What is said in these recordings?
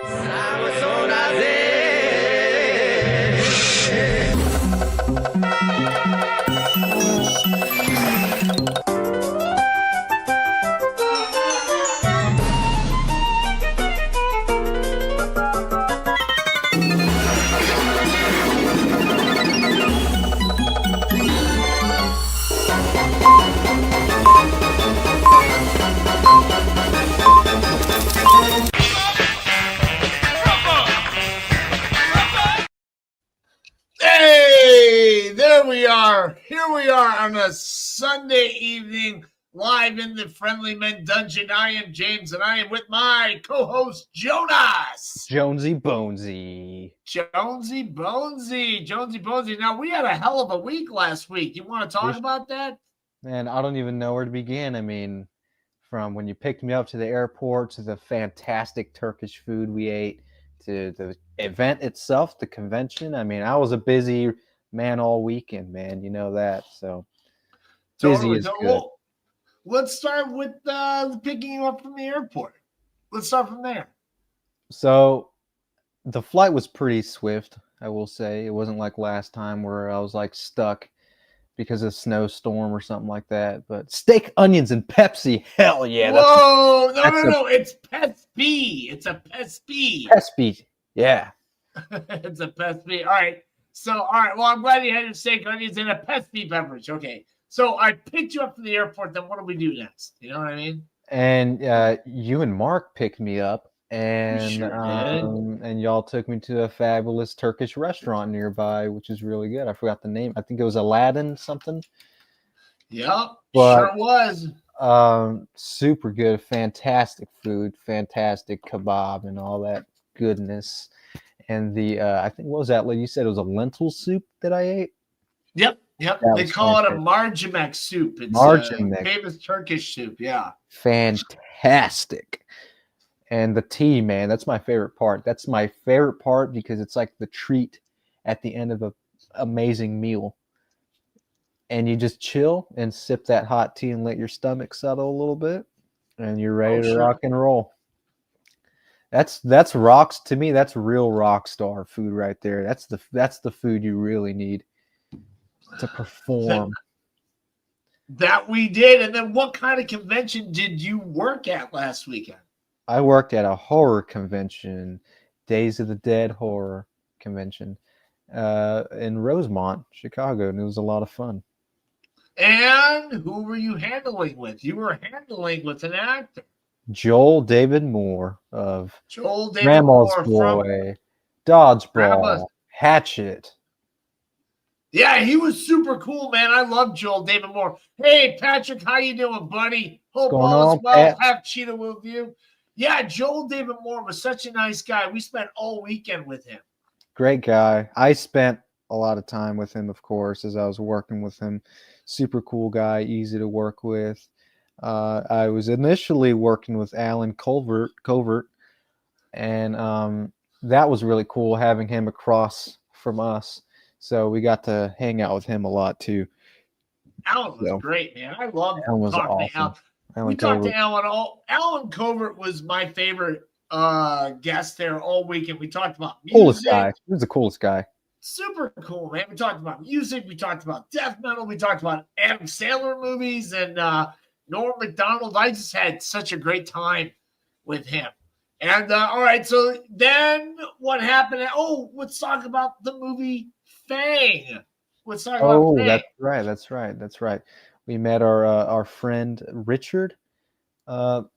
¿Sabes horas de... Hey, there we are. Here we are on a Sunday evening, live in the Friendly Men Dungeon. I am James, and I am with my co-host Jonas. Jonesy Bonesy. Jonesy Bonesy. Now, we had a hell of a week last week. You want to talk about that? Man, I don't even know where to begin. I mean, from when you picked me up to the airport to the fantastic Turkish food we ate to the event itself, the convention. I mean, I was a busy man all weekend, man. You know that. So busy is good. Well, let's start with picking you up from the airport. Let's start from there. So the flight was pretty swift, I will say. It wasn't like last time where I was like stuck because of snowstorm or something like that. But steak, onions, and Pepsi, hell yeah! Whoa! No! It's Pespi. It's a Pespi. Pespi, yeah. It's a Pespi. All right. Well, I'm glad you had your steak, onions, and a Pespi beverage. Okay. So I picked you up from the airport. Then what do we do next? You know what I mean? And you and Mark picked me up, and sure and y'all took me to a fabulous Turkish restaurant nearby, which is really good. I forgot the name. I think it was Aladdin something. Yep, sure was. Super good, fantastic food, fantastic kebab, and all that goodness. And the I think what was that? Like you said, it was a lentil soup that I ate. Yep. They call it a marcimek soup. It's a famous Turkish soup. Yeah. Fantastic. And the tea, man, that's my favorite part. That's my favorite part because it's like the treat at the end of an amazing meal. And you just chill and sip that hot tea and let your stomach settle a little bit, and you're ready to rock and roll. That's rocks to me. That's real rock star food right there. That's the food you really need to perform. That we did. And then what kind of convention did you work at last weekend? I worked at a horror convention, Days of the Dead horror convention, in Rosemont, Chicago, and it was a lot of fun. And who were you handling with? You were handling with an actor. Joel David Moore of Grandma's Boy, Dodgeball, Hatchet. Yeah, he was super cool, man. I love Joel David Moore. Hey, Patrick, how you doing, buddy? Hope all is well. Pat? Have Cheetah with you. Yeah, Joel David Moore was such a nice guy. We spent all weekend with him. Great guy. I spent a lot of time with him, of course, as I was working with him. Super cool guy, easy to work with. I was initially working with Alan Covert, and that was really cool having him across from us. So we got to hang out with him a lot too. Alan was great, man. I loved talking to Alan. We Covert. talked to Alan. Alan Covert was my favorite guest there all weekend. We talked about music. Coolest guy. He was the coolest guy. Super cool, man. We talked about music. We talked about death metal. We talked about Adam Sandler movies and Norm Macdonald. I just had such a great time with him. And all right, so then what happened? Let's talk about the movie Fang. Let's talk about Fang. That's right. We met our friend Richard. What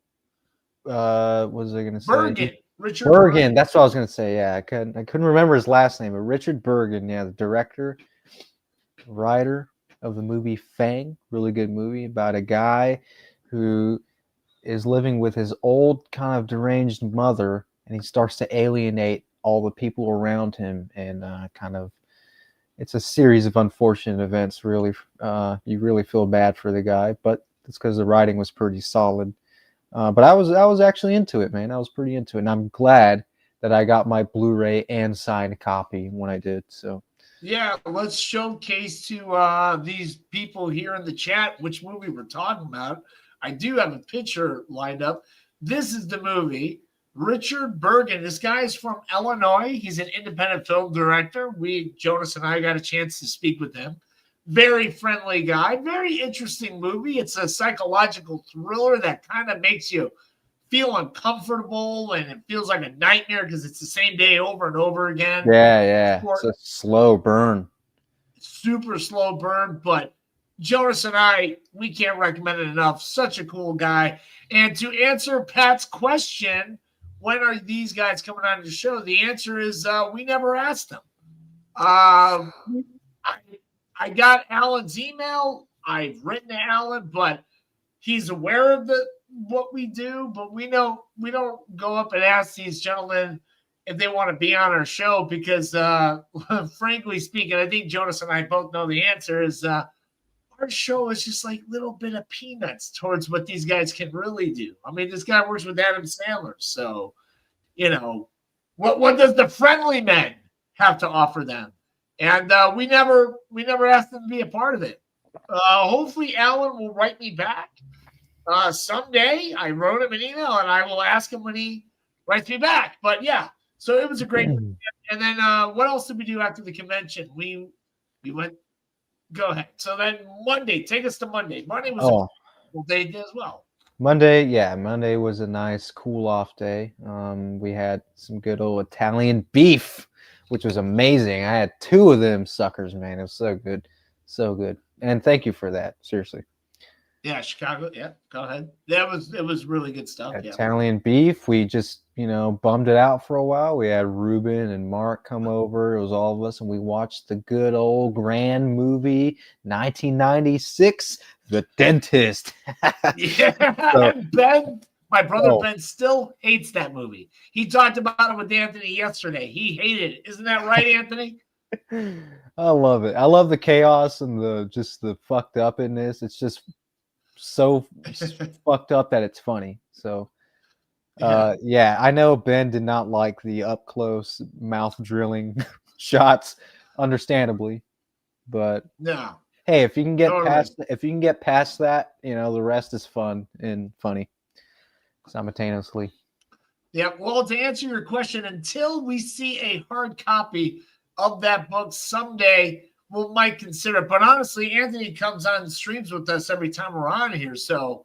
was I going to say? Richard Bergen. That's what I was going to say. Yeah, I couldn't remember his last name, but Richard Bergen. Yeah, the director, writer of the movie Fang. Really good movie about a guy who is living with his old kind of deranged mother, and he starts to alienate all the people around him, and it's a series of unfortunate events. Really, you really feel bad for the guy, but it's because the writing was pretty solid. But I was actually into it, man. I was pretty into it, and I'm glad that I got my Blu-ray and signed copy when I did. So yeah, let's showcase to these people here in the chat which movie we're talking about. I do have a picture lined up. This is the movie. Richard Bergen. This guy is from Illinois. He's an independent film director. Jonas and I got a chance to speak with him. Very friendly guy. Very interesting movie. It's a psychological thriller that kind of makes you feel uncomfortable, and it feels like a nightmare because it's the same day over and over again. Yeah. It's a slow burn. Super slow burn, but Jonas and I, we can't recommend it enough. Such a cool guy. And to answer Pat's question, when are these guys coming on the show? The answer is we never asked them. I got Alan's email. I've written to Alan, but he's aware of what we do. But we don't go up and ask these gentlemen if they want to be on our show because, frankly speaking, I think Jonas and I both know the answer is our show is just like a little bit of peanuts towards what these guys can really do. I mean, this guy works with Adam Sandler, so what does the Friendly Men have to offer them? And we never asked them to be a part of it. Hopefully, Alan will write me back someday. I wrote him an email, and I will ask him when he writes me back. But yeah, so it was a great. And then what else did we do after the convention? We went. Go ahead. So then Monday, take us to Monday. Monday was a cool day as well. Monday was a nice cool off day. We had some good old Italian beef, which was amazing. I had 2 of them suckers, man. It was so good. So good. And thank you for that. Seriously. Yeah, Chicago. Yeah, go ahead. It was really good stuff. Italian beef. We just, bummed it out for a while. We had Ruben and Mark come over. It was all of us, and we watched the good old grand movie, 1996, The Dentist. Yeah, so, Ben, my brother Ben still hates that movie. He talked about it with Anthony yesterday. He hated it. Isn't that right, Anthony? I love it. I love the chaos and the fucked up in this. It's just so fucked up that it's funny. So I know Ben did not like the up close mouth drilling shots, understandably, but no. Hey, if you can get past that, the rest is fun and funny simultaneously. Yeah, well, to answer your question, until we see a hard copy of that book someday, we might consider it. But honestly, Anthony comes on and streams with us every time we're on here, so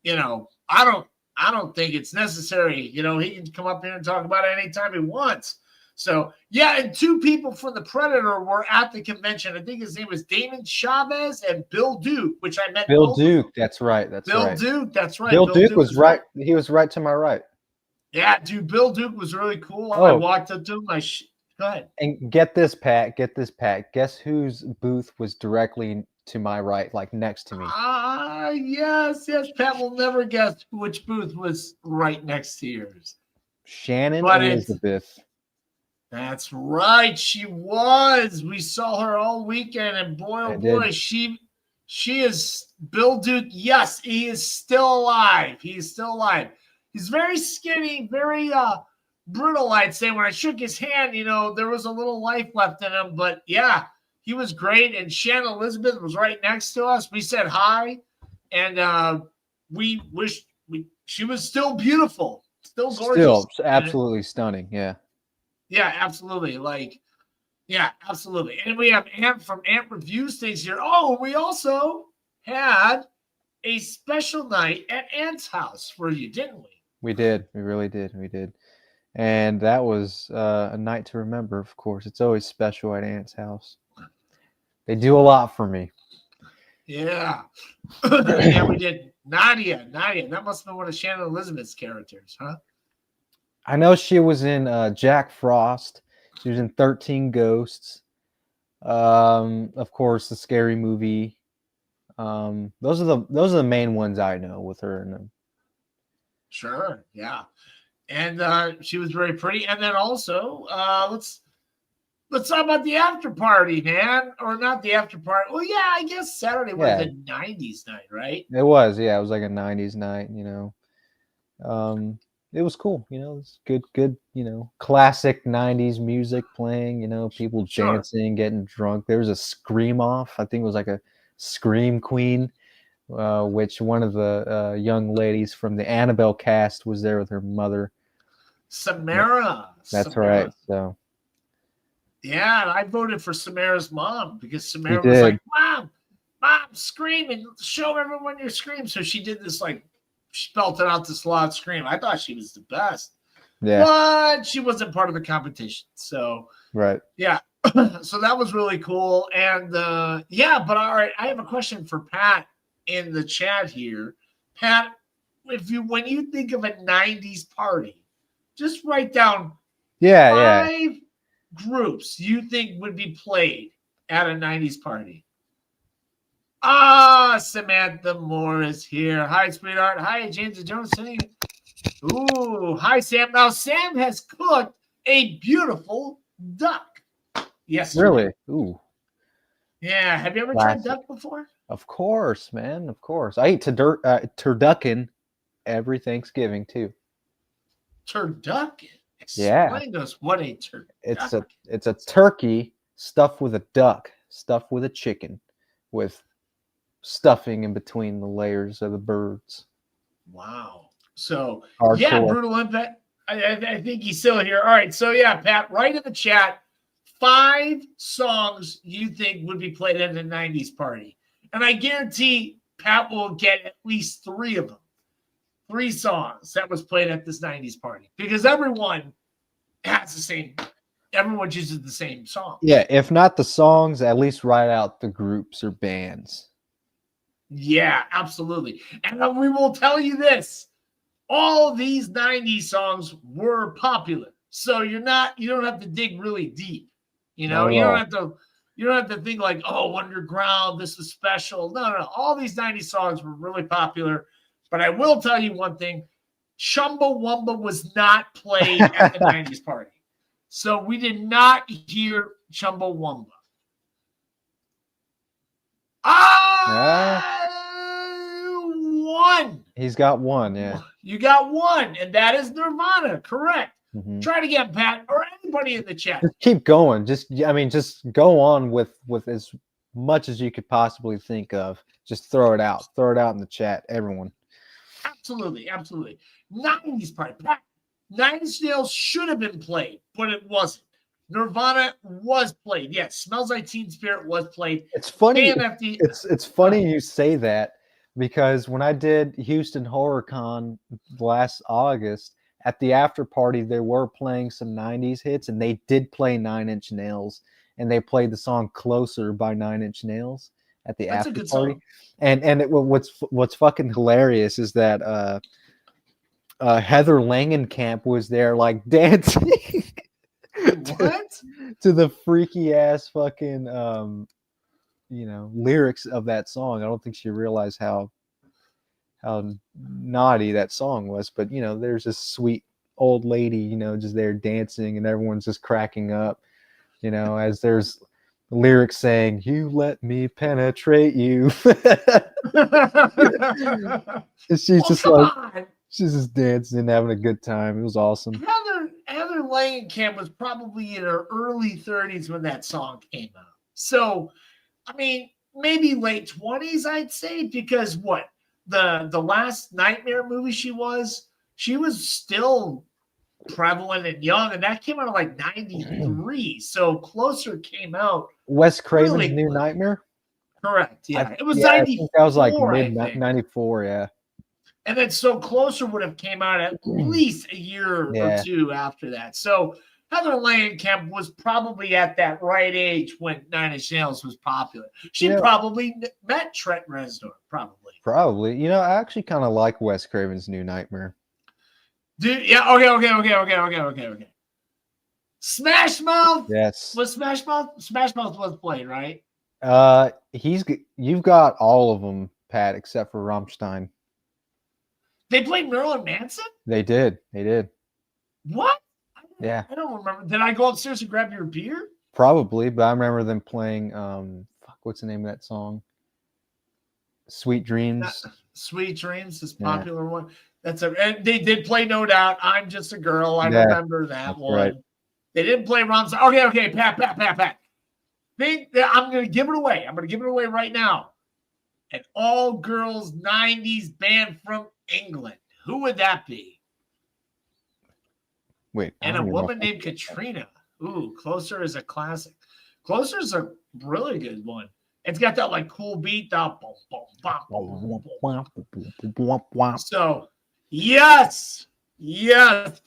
I don't think it's necessary. He can come up here and talk about it anytime he wants. So, yeah, and 2 people from The Predator were at the convention. I think his name was Damon Chavez and Bill Duke, which I met. Bill Duke, that's right. Bill Duke, that's right. Bill Duke was right. He was right to my right. Yeah, dude, Bill Duke was really cool. I walked up to him. Go ahead. And get this, Pat. Guess whose booth was directly to my right, like next to me? Yes. Pat will never guess which booth was right next to yours. Shannon Elizabeth. That's right. She was. We saw her all weekend, and boy, she is Bill Duke. Yes, he is still alive. He's very skinny, very brutal, I'd say. When I shook his hand, there was a little life left in him. But yeah, he was great. And Shannon Elizabeth was right next to us. We said hi, and we wished she was still beautiful, still gorgeous, still absolutely stunning. Yeah. Yeah, absolutely. Absolutely. And we have Ant from Ant Reviews things here. Oh, we also had a special night at Ant's house for you, didn't we? We did. We really did. We did. And that was a night to remember, of course. It's always special at Ant's house. They do a lot for me. Yeah. Yeah, we did. Nadia. That must have been one of Shannon Elizabeth's characters, huh? I know she was in Jack Frost. She was in 13 Ghosts. Of course, the Scary Movie. Those are the main ones I know with her in them. Sure, yeah. And she was very pretty. And then also, let's talk about the after party, man. Or not the after party. Well, yeah, I guess Saturday was a 90s night, right? It was, yeah. It was like a 90s night, It was cool, it's good, classic 90s music playing, people dancing, getting drunk. There was a scream off. I think it was like a Scream Queen, which one of the young ladies from the Annabelle cast was there with her mother. Samara. That's Samara. right. So Yeah, and I voted for Samara's mom because you Samara was did. like, Mom, screaming. Show everyone your scream. So she did this, like, she belted out this loud scream. I thought she was the best. Yeah. But she wasn't part of the competition. So, Right. yeah. So that was really cool. And, yeah, but all right, I have a question for Pat in the chat here. Pat, when you think of a 90s party, just write down Yeah. 5 groups you think would be played at a 90s party. Samantha Moore is here. Hi, sweetheart. Hi, James and Jonas. Ooh, hi, Sam. Now, Sam has cooked a beautiful duck. Yes. Really? Ooh. Yeah. Have you ever Classic. tried duck before? Of course, man. Of course. I eat turducken every Thanksgiving too. Turducken. Yeah. Explain to us what a turducken. It's a turkey stuffed with a duck, stuffed with a chicken, with stuffing in between the layers of the birds. Wow. So, Hardcore. yeah, Brutal Impact. I think he's still here. All right. So, yeah, Pat, write in the chat 5 songs you think would be played at a 90s party. And I guarantee Pat will get at least 3 of them. 3 songs that was played at this 90s party. Because everyone has the same, everyone chooses the same song. Yeah, if not the songs, at least write out the groups or bands. Yeah, absolutely. And we will tell you this. All these 90s songs were popular. So you don't have to dig really deep. You know, you don't have to think like, oh, underground, this is special. No. All these 90s songs were really popular. But I will tell you one thing. Chumbawamba was not played at the 90s party. So we did not hear Chumbawamba. One. He's got one, yeah. You got one, and that is Nirvana, correct. Mm-hmm. Try it again, Pat, or anybody in the chat. Just keep going. Just go on with as much as you could possibly think of. Just throw it out. Throw it out in the chat, everyone. Absolutely. 90s party. Pat, 9 Inch Nails should have been played, but it wasn't. Nirvana was played. Yes, Smells Like Teen Spirit was played. It's funny. KMFD, It's funny you say that, because when I did Houston Horror Con last August, at the after party, they were playing some 90s hits, and they did play 9 Inch Nails, and they played the song Closer by 9 Inch Nails at the That's after party. Song. And what's fucking hilarious is that Heather Langenkamp was there, like, dancing What? to the freaky ass fucking lyrics of that song. I don't think she realized how naughty that song was, but there's this sweet old lady, just there dancing, and everyone's just cracking up, as there's lyrics saying, "You let me penetrate you." And she's she's just dancing, having a good time. It was awesome. Heather Langenkamp was probably in her early 30s when that song came out. So, I mean, maybe late 20s, I'd say, because the last Nightmare movie she was still prevalent and young, and that came out in like 93. So Closer came out. Wes Craven's really New Nightmare? Correct. Yeah. It was 94. I think that was like mid 94, yeah. And then So Closer would have came out at least a year or 2 after that. So Heather Langenkamp was probably at that right age when 9 Inch Nails was popular. She probably met Trent Reznor, probably. Probably. I actually kind of like Wes Craven's New Nightmare. Dude, yeah, okay. Smash Mouth. Yes. Was Smash Mouth? Smash Mouth was played, right? You've got all of them, Pat, except for Rammstein. They played Marilyn Manson? They did. What? Yeah. I don't remember. Did I go upstairs and grab your beer? Probably, but I remember them playing what's the name of that song? Sweet Dreams. Sweet Dreams is popular one. And they did play No Doubt. I'm Just a Girl. I remember that one. Right. They didn't play Rammstein. Okay, Pat. I'm going to give it away. I'm going to give it away right now. An all-girls 90s band from England. Who would that be? Wait, I And a don't even know woman if named Katrina. Ooh, Closer is a classic. Closer's a really good one. It's got that like cool beat. Boom, boom, bum, boom, boom. So, yes,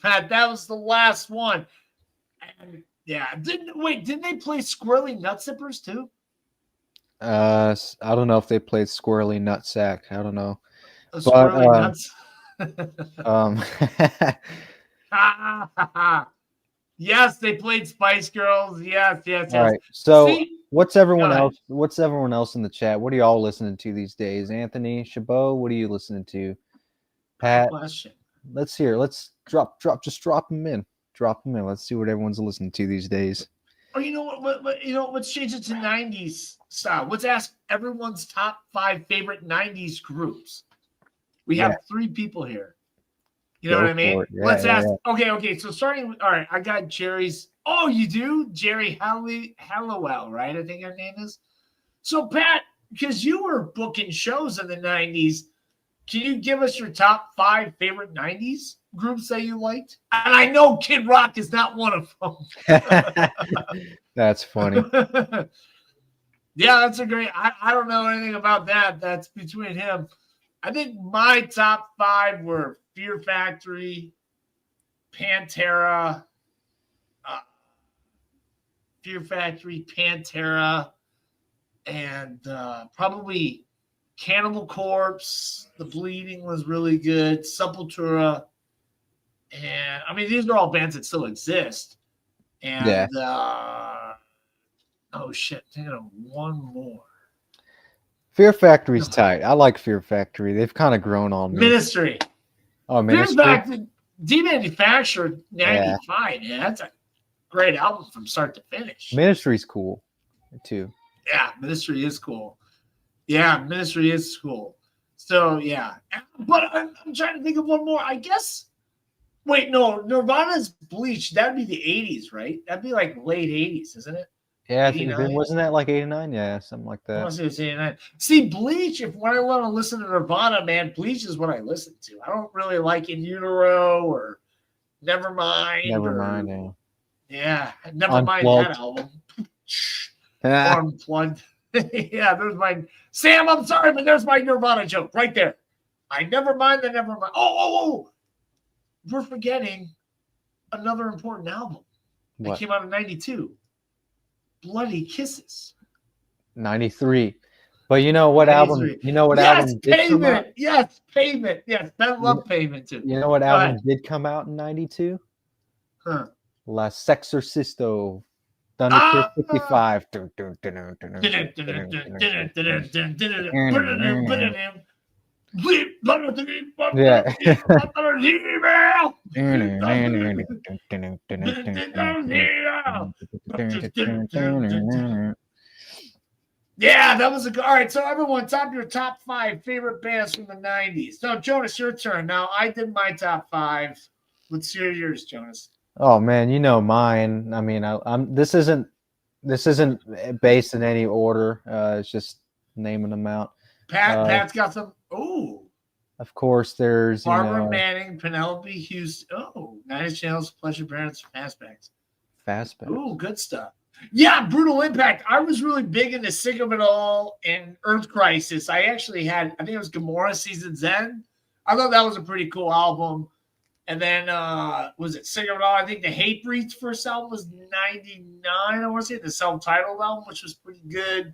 Pat, that was the last one. And yeah, didn't they play Squirrely Nutsippers too? I don't know if they played Squirrely Nutsack. I don't know. But Squirrely Nuts. um Yes, they played Spice Girls. Yes. all right. So See, what's go everyone ahead. else? What's everyone else in the chat? What are y'all listening to these days? Anthony, Chabot, what are you listening to? Pat, Good question. let's hear. Let's drop them in. Drop them in. Let's see what everyone's listening to these days. Or you know what? Let's change it to '90s style. Let's ask everyone's top 5 favorite '90s groups. We have 3 people here. You know Go what I mean? for it. Yeah, Let's yeah, ask. yeah. Okay. So starting with, all right, I got Jerry's. Oh, you do? Jerry Hallowell, right? I think her name is. So, Pat, because you were booking shows in the '90s, can you give us your top 5 favorite '90s groups that you liked? And I know Kid Rock is not one of them. That's funny. Yeah, that's a great. I don't know anything about that. That's between him. I think my top 5 were Fear Factory, Pantera, and probably Cannibal Corpse. The Bleeding was really good. Sepultura, and I mean these are all bands that still exist. And oh shit, think of one more. Fear Factory's tight. I like Fear Factory. They've kind of grown on me. Ministry. Oh, Fear Ministry. Factory, Demanufactured 95. Yeah, that's a great album from start to finish. Ministry's cool too. Yeah, Ministry is cool. Yeah, Ministry is cool. So yeah, but I'm trying to think of one more. I guess. Wait, no, Nirvana's Bleach. That'd be the '80s, right? That'd be like late '80s, isn't it? Yeah, I think wasn't that like '89? Yeah, something like I that. want to say it's '89. See, Bleach. When I want to listen to Nirvana, man, Bleach is what I listen to. I don't really like In Utero or Nevermind. Nevermind. Yeah, never Unplugged. mind that album. Unplugged. Yeah, there's my Sam. I'm sorry, but there's my Nirvana joke right there. I never mind the Nevermind. Oh. We're forgetting another important album that came out in '92. Bloody Kisses. 93. But you know what 93. album? You know what album did come out? Yes, Pavement. Yes, Ben loved Pavement too. You know what album did come out in '92? Huh. La Sexorcisto. Thunder 55. Yeah. Yeah, that was a good. All right, so everyone, your top 5 favorite bands from the '90s. So, Jonas, your turn. Now, I did my top 5. Let's hear yours, Jonas. Oh man, you know mine. I mean, this isn't based in any order. It's just naming them out. Pat's got some. Oh, of course, there's Barbara Manning, Penelope Houston. Oh, Nine Inch Nails, Pleasure Parents, Fastbacks. Oh, good stuff. Yeah, Brutal Impact. I was really big into Sick of It All and Earth Crisis. I actually had, I think it was Gomorrah Season's End. I thought that was a pretty cool album. And then, was it Sick of It All? I think the Hatebreed's first album was '99. I want to say the self-titled album, which was pretty good.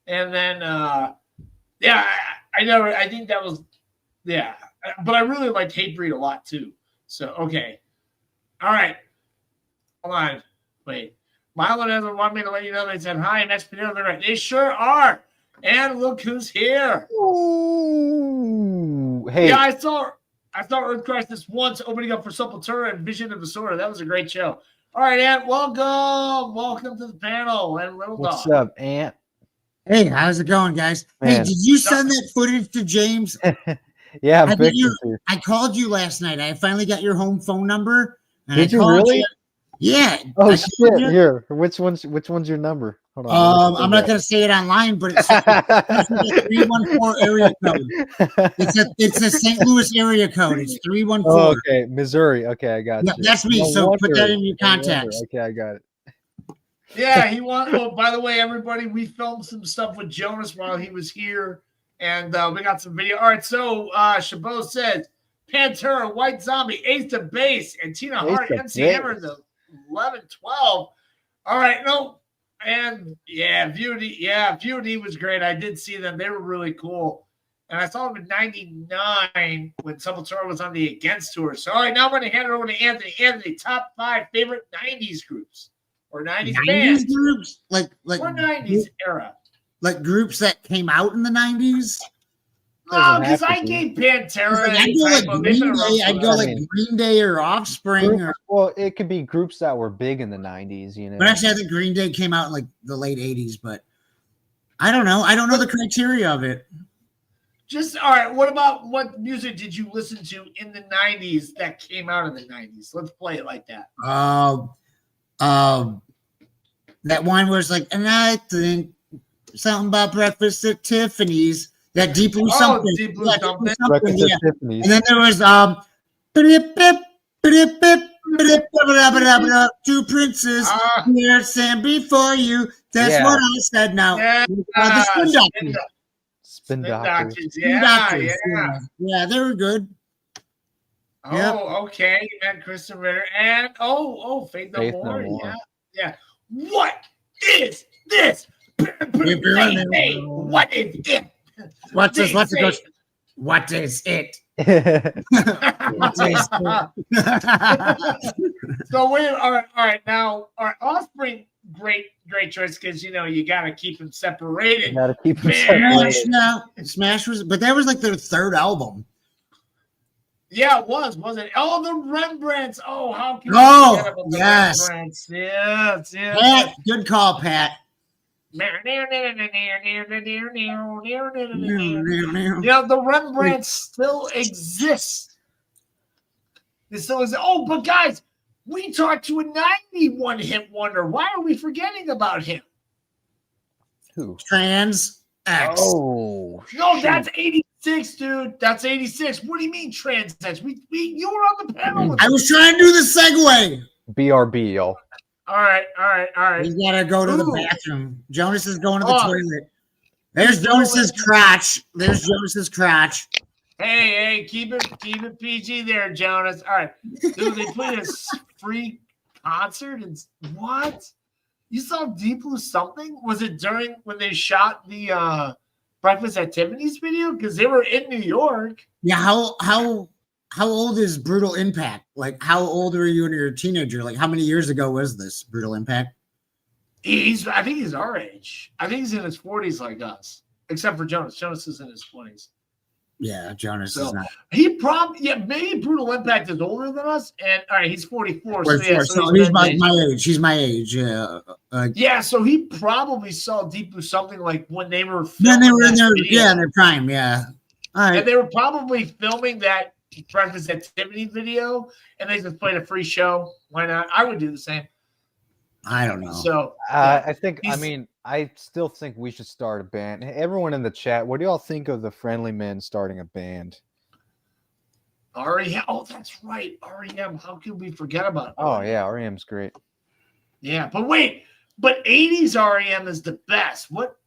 And then, I think that was, yeah. But I really liked Hatebreed a lot too. So, okay. All right. Hold on. Wait. Milo doesn't want me to let you know they said hi. Next video, they're right. They sure are. And look who's here. Ooh. Hey. Yeah, I saw Earth Crisis once opening up for Sepultura and Vision of Disorder. That was a great show. All right, Ant, welcome. Welcome to the panel. And Little Dog. What's up, Ant? Hey, how's it going, guys? Man. Hey, did you send that footage to James? Yeah, I called you last night. I finally got your home phone number. Did you really? Yeah. Oh shit! Here, which one's your number? Hold on. I'm not going to say it online, but it's a 314 area code. It's a St. Louis area code. It's 314. Oh, okay, Missouri. Okay, I got Yeah, you. that's me. No So put that wonder. in your No wonder. contacts. Okay, I got it. Yeah, he won. Oh, by the way, everybody, we filmed some stuff with Jonas while he was here, and we got some video. All right, so Chabot says Pantera, White Zombie, Ace of Base, and Tina Hart, of MC Hammer in the 11-12. All right, no, and yeah, VOD was great. I did see them; they were really cool. And I saw them in '99 when Sepultura was on the Against tour. So, all right, now I'm going to hand it over to Anthony. Anthony, top 5 favorite '90s groups or '90s bands groups, like or '90s era. like groups that came out in the 90s. No, because I gave Pantera. I'd go like Green Day. I'd go like Green Day or Offspring. Well, it could be groups that were big in the '90s, you know. But actually, I think Green Day came out in like the late '80s. But I don't know. I don't know the criteria of it. Just all right. What about what music did you listen to in the '90s that came out in the '90s? Let's play it like that. That one was like, and I think something about breakfast at Tiffany's. That Deep Blue something. Deep Blue something. Yeah. And then there was Two Princes here stand before you. That's what I said now. The Spin Doctors. Yeah, they were good. Oh, okay. And Kristen Ritter. And Faith No More. Yeah. What is this? What is it? What is it? What is it? So wait, all right. Now, Offspring, great choice because you got to keep them separated. You got to keep them separated. Smash was, but that was like their third album. Yeah, it was, wasn't it? Oh, the Rembrandts. Oh, how can you forget about the Rembrandts? Yes. Pat, good call, Pat. The Rembrandts still exist. It still is. Oh, but guys, we talked to a 91 hit wonder. Why are we forgetting about him? Who? Trans X. Oh, no, that's 86, dude. That's 86. What do you mean Trans X? You were on the panel. I was trying to do the segue. BRB, y'all. All right. He's got to go to the bathroom. Jonas is going to the toilet. There's Jonas's crotch. Hey, keep it PG there, Jonas. All right. Dude, they played a free concert and what? You saw Deep Blue something? Was it during when they shot the Breakfast at Tiffany's video? Because they were in New York. Yeah, how old is Brutal Impact? Like, how old were you when you were a teenager? Like, how many years ago was this Brutal Impact? I think he's our age. I think he's in his 40s like us, except for Jonas. Jonas is in his 20s. Yeah, Jonas is not. He maybe Brutal Impact is older than us. And all right, he's 44. So he's my age. He's my age. Yeah. So he probably saw Deep Blue something like when they were filming. They were in their prime. Yeah. All right. And they were probably filming that Breakfast at Tiffany's video, and they just played a free show. Why not? I would do the same. I don't know. So I still think we should start a band. Hey, everyone in the chat, what do y'all think of the Friendly Men starting a band? REM. Oh, that's right. REM. How could we forget about it? Oh yeah, REM's great. Yeah, but wait, 80s REM is the best. What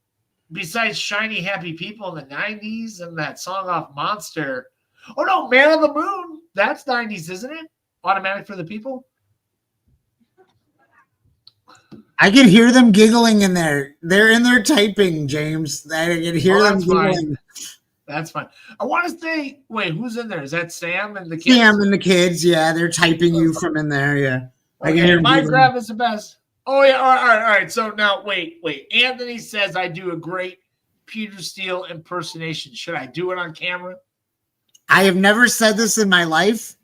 besides Shiny Happy People in the 90s and that song off Monster? Oh no, Man on the Moon. That's 90s, isn't it? Automatic for the People. I can hear them giggling in there. They're in there typing, James. I can hear them giggling. That's fine. I want to say, wait, who's in there? Is that Sam and the kids? Sam and the kids, yeah. They're typing you from in there, yeah. Okay, I can hear my grab is the best. Oh, yeah, all right. So now, wait. Anthony says I do a great Peter Steele impersonation. Should I do it on camera? I have never said this in my life.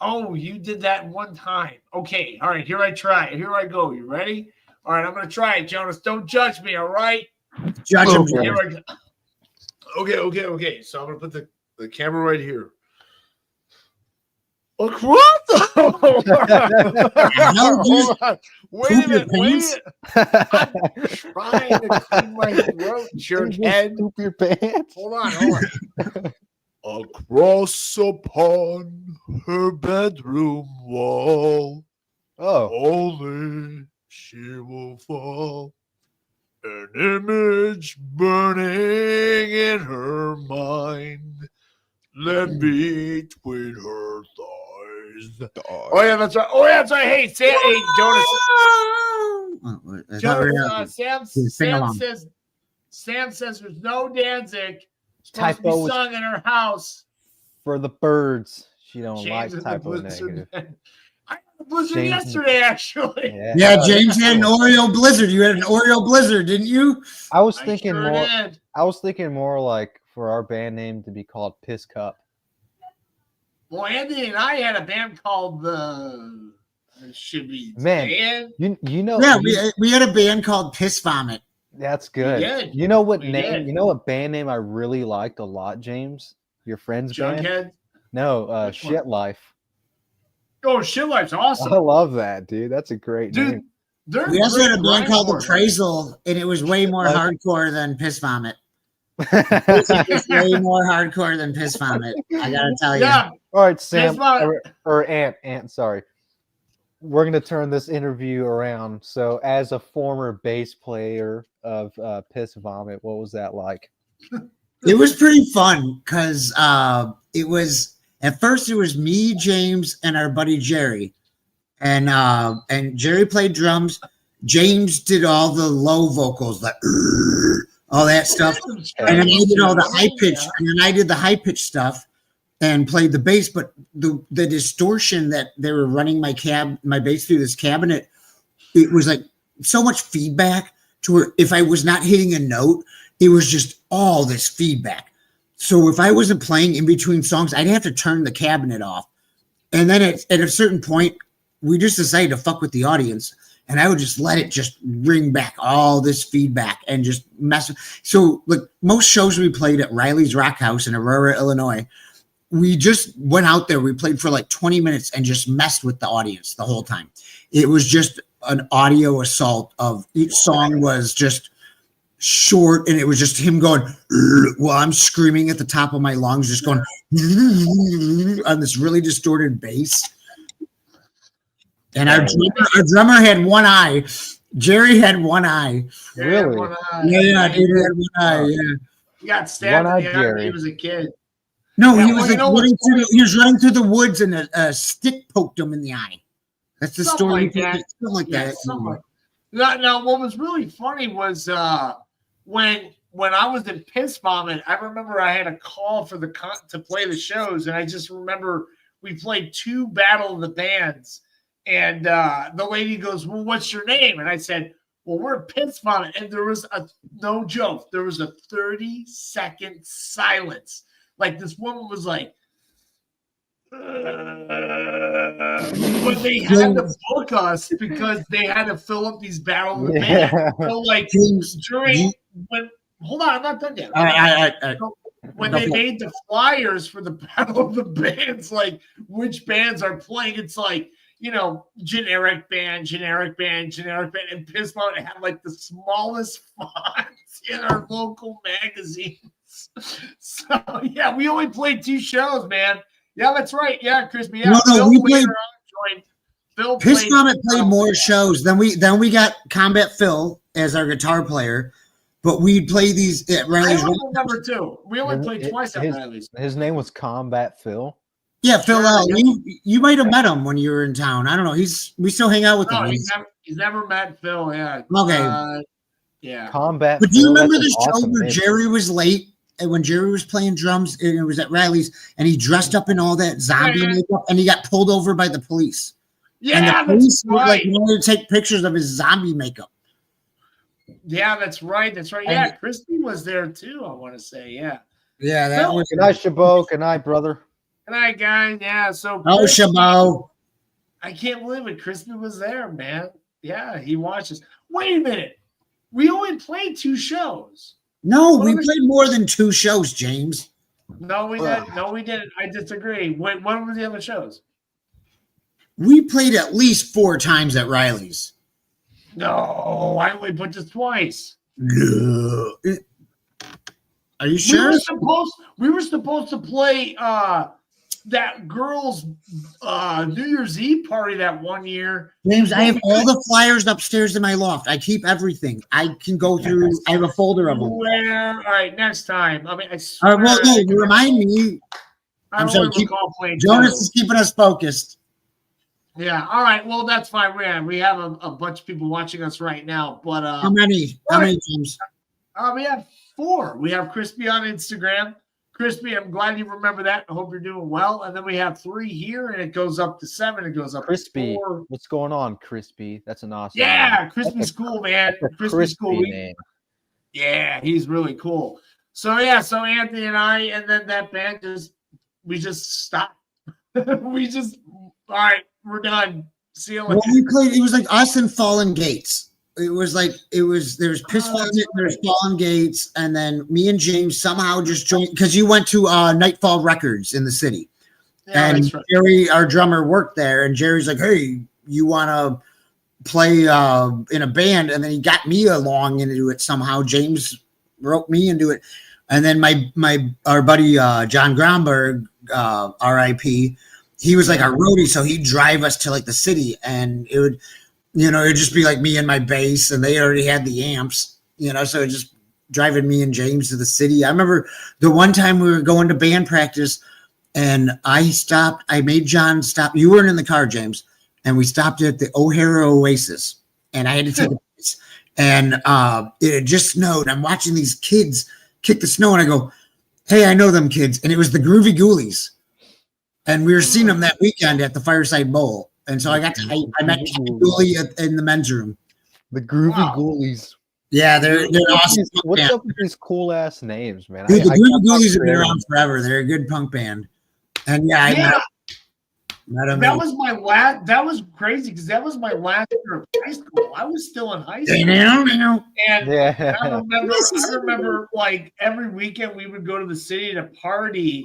Oh, you did that one time. Okay, all right, here I try. Here I go. You ready? All right, I'm going to try it, Jonas. Don't judge me, all right? Judge him. Here I go. Okay. So I'm going to put the camera right here. Across No, dude. Hold on. Wait Poop a your minute. Wait a pants? minute. I'm trying to clean my throat, jerkhead. Poop your pants. Hold on. Across upon her bedroom wall, Oh, only she will fall. An image burning in her mind, led between her thighs. Oh yeah, that's right. Hey, Jonas. Oh, it's not very Jonas, Sing along. Sam says there's no Danzig. It's supposed to Typo be was- sung in her house. for the birds. She don't James like in the typo blizzard. negative. I had a blizzard James in the- yesterday, actually. Yeah, James had an Oreo blizzard. You had an Oreo blizzard, didn't you? I was I thinking sure more. did. I was thinking more like for our band name to be called Piss Cup. Well, Andy and I had a band called the should be Man, band. You know. Yeah, we had a band called Piss Vomit. That's good. did. You know what We name? did. You know what band name I really liked a lot, James? Your friend's band? Jughead. No, Which one? Shit Life. Oh, Shit Life's awesome. I love that, dude. That's a great Dude, name. they're We also great had a band called grindcore. Appraisal, and it was way more Like- hardcore than Piss Vomit. It was way more hardcore than Piss Vomit. I gotta tell you. Yeah, All right, Sam Vomit. or Ant. Sorry, we're gonna turn this interview around. So, as a former bass player of Piss Vomit, what was that like? It was pretty fun because it was at first it was me, James, and our buddy Jerry, and Jerry played drums. James did all the low vocals, like all that stuff, and then I did all the high pitch, and then I did the high pitch stuff and played the bass. But the distortion that they were running my bass through this cabinet, it was like so much feedback to where if I was not hitting a note, it was just all this feedback. So if I wasn't playing in between songs, I'd have to turn the cabinet off. And then at a certain point, we just decided to fuck with the audience. And I would just let it just ring back all this feedback and just mess. So like most shows we played at Riley's Rock House in Aurora, Illinois, we just went out there. We played for like 20 minutes and just messed with the audience the whole time. It was just an audio assault of each song was just short, and it was just him going while I'm screaming at the top of my lungs, just going on this really distorted bass. And our drummer had one eye. Jerry had one eye. Really? Yeah, dude, he had one eye. Yeah. He got stabbed in One-eyed the eye when Jerry. he was a kid. No, Yeah, he well, was you like know what's he was running through the woods, and a stick poked him in the eye. That's the Something story. like that. Something like Yeah, that. something like now, what was really funny was when I was in Piss Vomit, I remember I had a call for to play the shows, and I just remember we played 2 Battle of the Bands, and the lady goes, "Well, what's your name?" And I said, "Well, we're Piss Vomit," and there was no joke, there was a 30-second silence. Like this woman was like, but they had to book us because they had to fill up these Battle of the Bands. So like during hold on, I'm not done yet. All right. When they made the flyers for the Battle of the Bands, like which bands are playing, it's like, you know, generic band, and Piss Vomit had like the smallest fonts in our local magazines. So yeah, we only played 2 shows, man. Yeah, that's right. Yeah, Crispy. Yeah, No, we played. Phil Piss played- Vomit played more shows. Then we got Combat Phil as our guitar player, but we'd play these at I Riley's. only remember 2. We only played twice at Riley's. His name was Combat Phil. Yeah, Phil. Sure, You might have met him when you were in town. I don't know. We still hang out with No, him. he's never met Phil. Yeah. Okay. Yeah. Combat. But do you Phil, remember that's the an show awesome where name. Jerry was late and when Jerry was playing drums and it was at Riley's and he dressed up in all that zombie Yeah. makeup and he got pulled over by the police. Yeah, And the that's police were right. like wanted to take pictures of his zombie makeup. Yeah, that's right. That's right. Yeah, Crispy was there too, I want to say. Yeah. Yeah, that was. Good night, Chabot. Good night, brother. Good night, guys. Yeah. So Oh, Crispy- Chabot. I can't believe it. Crispy was there, man. Yeah, he watches. Wait a minute. We only played 2 shows. No, we played more than 2 shows, James. No, we didn't. No, we didn't. I disagree. Wait, what were the other shows? We played at least 4 times at Riley's. No, I only put this twice. No. Are you sure? We were supposed to play that girls' New Year's Eve party that one year. James, I have all the flyers upstairs in my loft. I keep everything. I can go through. I have a folder of them. All right, next time. I mean, I swear. All right, well, no, you remind me. I'm sorry. Jonas is keeping us focused. Yeah. All right. Well, that's fine. We have a bunch of people watching us right now. But how many? How many teams? We have 4. We have Crispy on Instagram. Crispy, I'm glad you remember that. I hope you're doing well. And then we have 3 here, and it goes up to 7. It goes up Crispy. to 4. What's going on, Crispy? That's an awesome name. Crispy's cool, man. Crispy's cool. Name. Yeah, he's really cool. So yeah, so Anthony and I, and then that band we just stopped. All right, we're done. See you later. Well, we played. It was like us and Fallen Gates. There was Piss there's Fallen Gates, and then me and James somehow just joined because you went to Nightfall Records in the city, and right. Jerry, our drummer, worked there, and Jerry's like, "Hey, you want to play in a band?" And then he got me along into it somehow. James roped me into it, and then our buddy John Gromberg, R.I.P. He was like a roadie, so he'd drive us to like the city, and it would. It'd just be like me and my bass, and they already had the amps, so it just driving me and James to the city. I remember the one time we were going to band practice, and I made John stop. You weren't in the car, James, and we stopped at the O'Hara Oasis, and I had to take a piss. And it had just snowed. I'm watching these kids kick the snow, and I go, "Hey, I know them kids." And it was the Groovy Ghoulies. And we were seeing them that weekend at the Fireside Bowl. And so I met Ghoulie in the men's room. The Groovy Ghoulies. Yeah, they're awesome. What's up with these cool ass names, man? Dude, the Groovy Ghoulies have been around forever. They're a good punk band. And I met them. That was crazy because that was my last year of high school. I was still in high school. And I remember like every weekend we would go to the city to party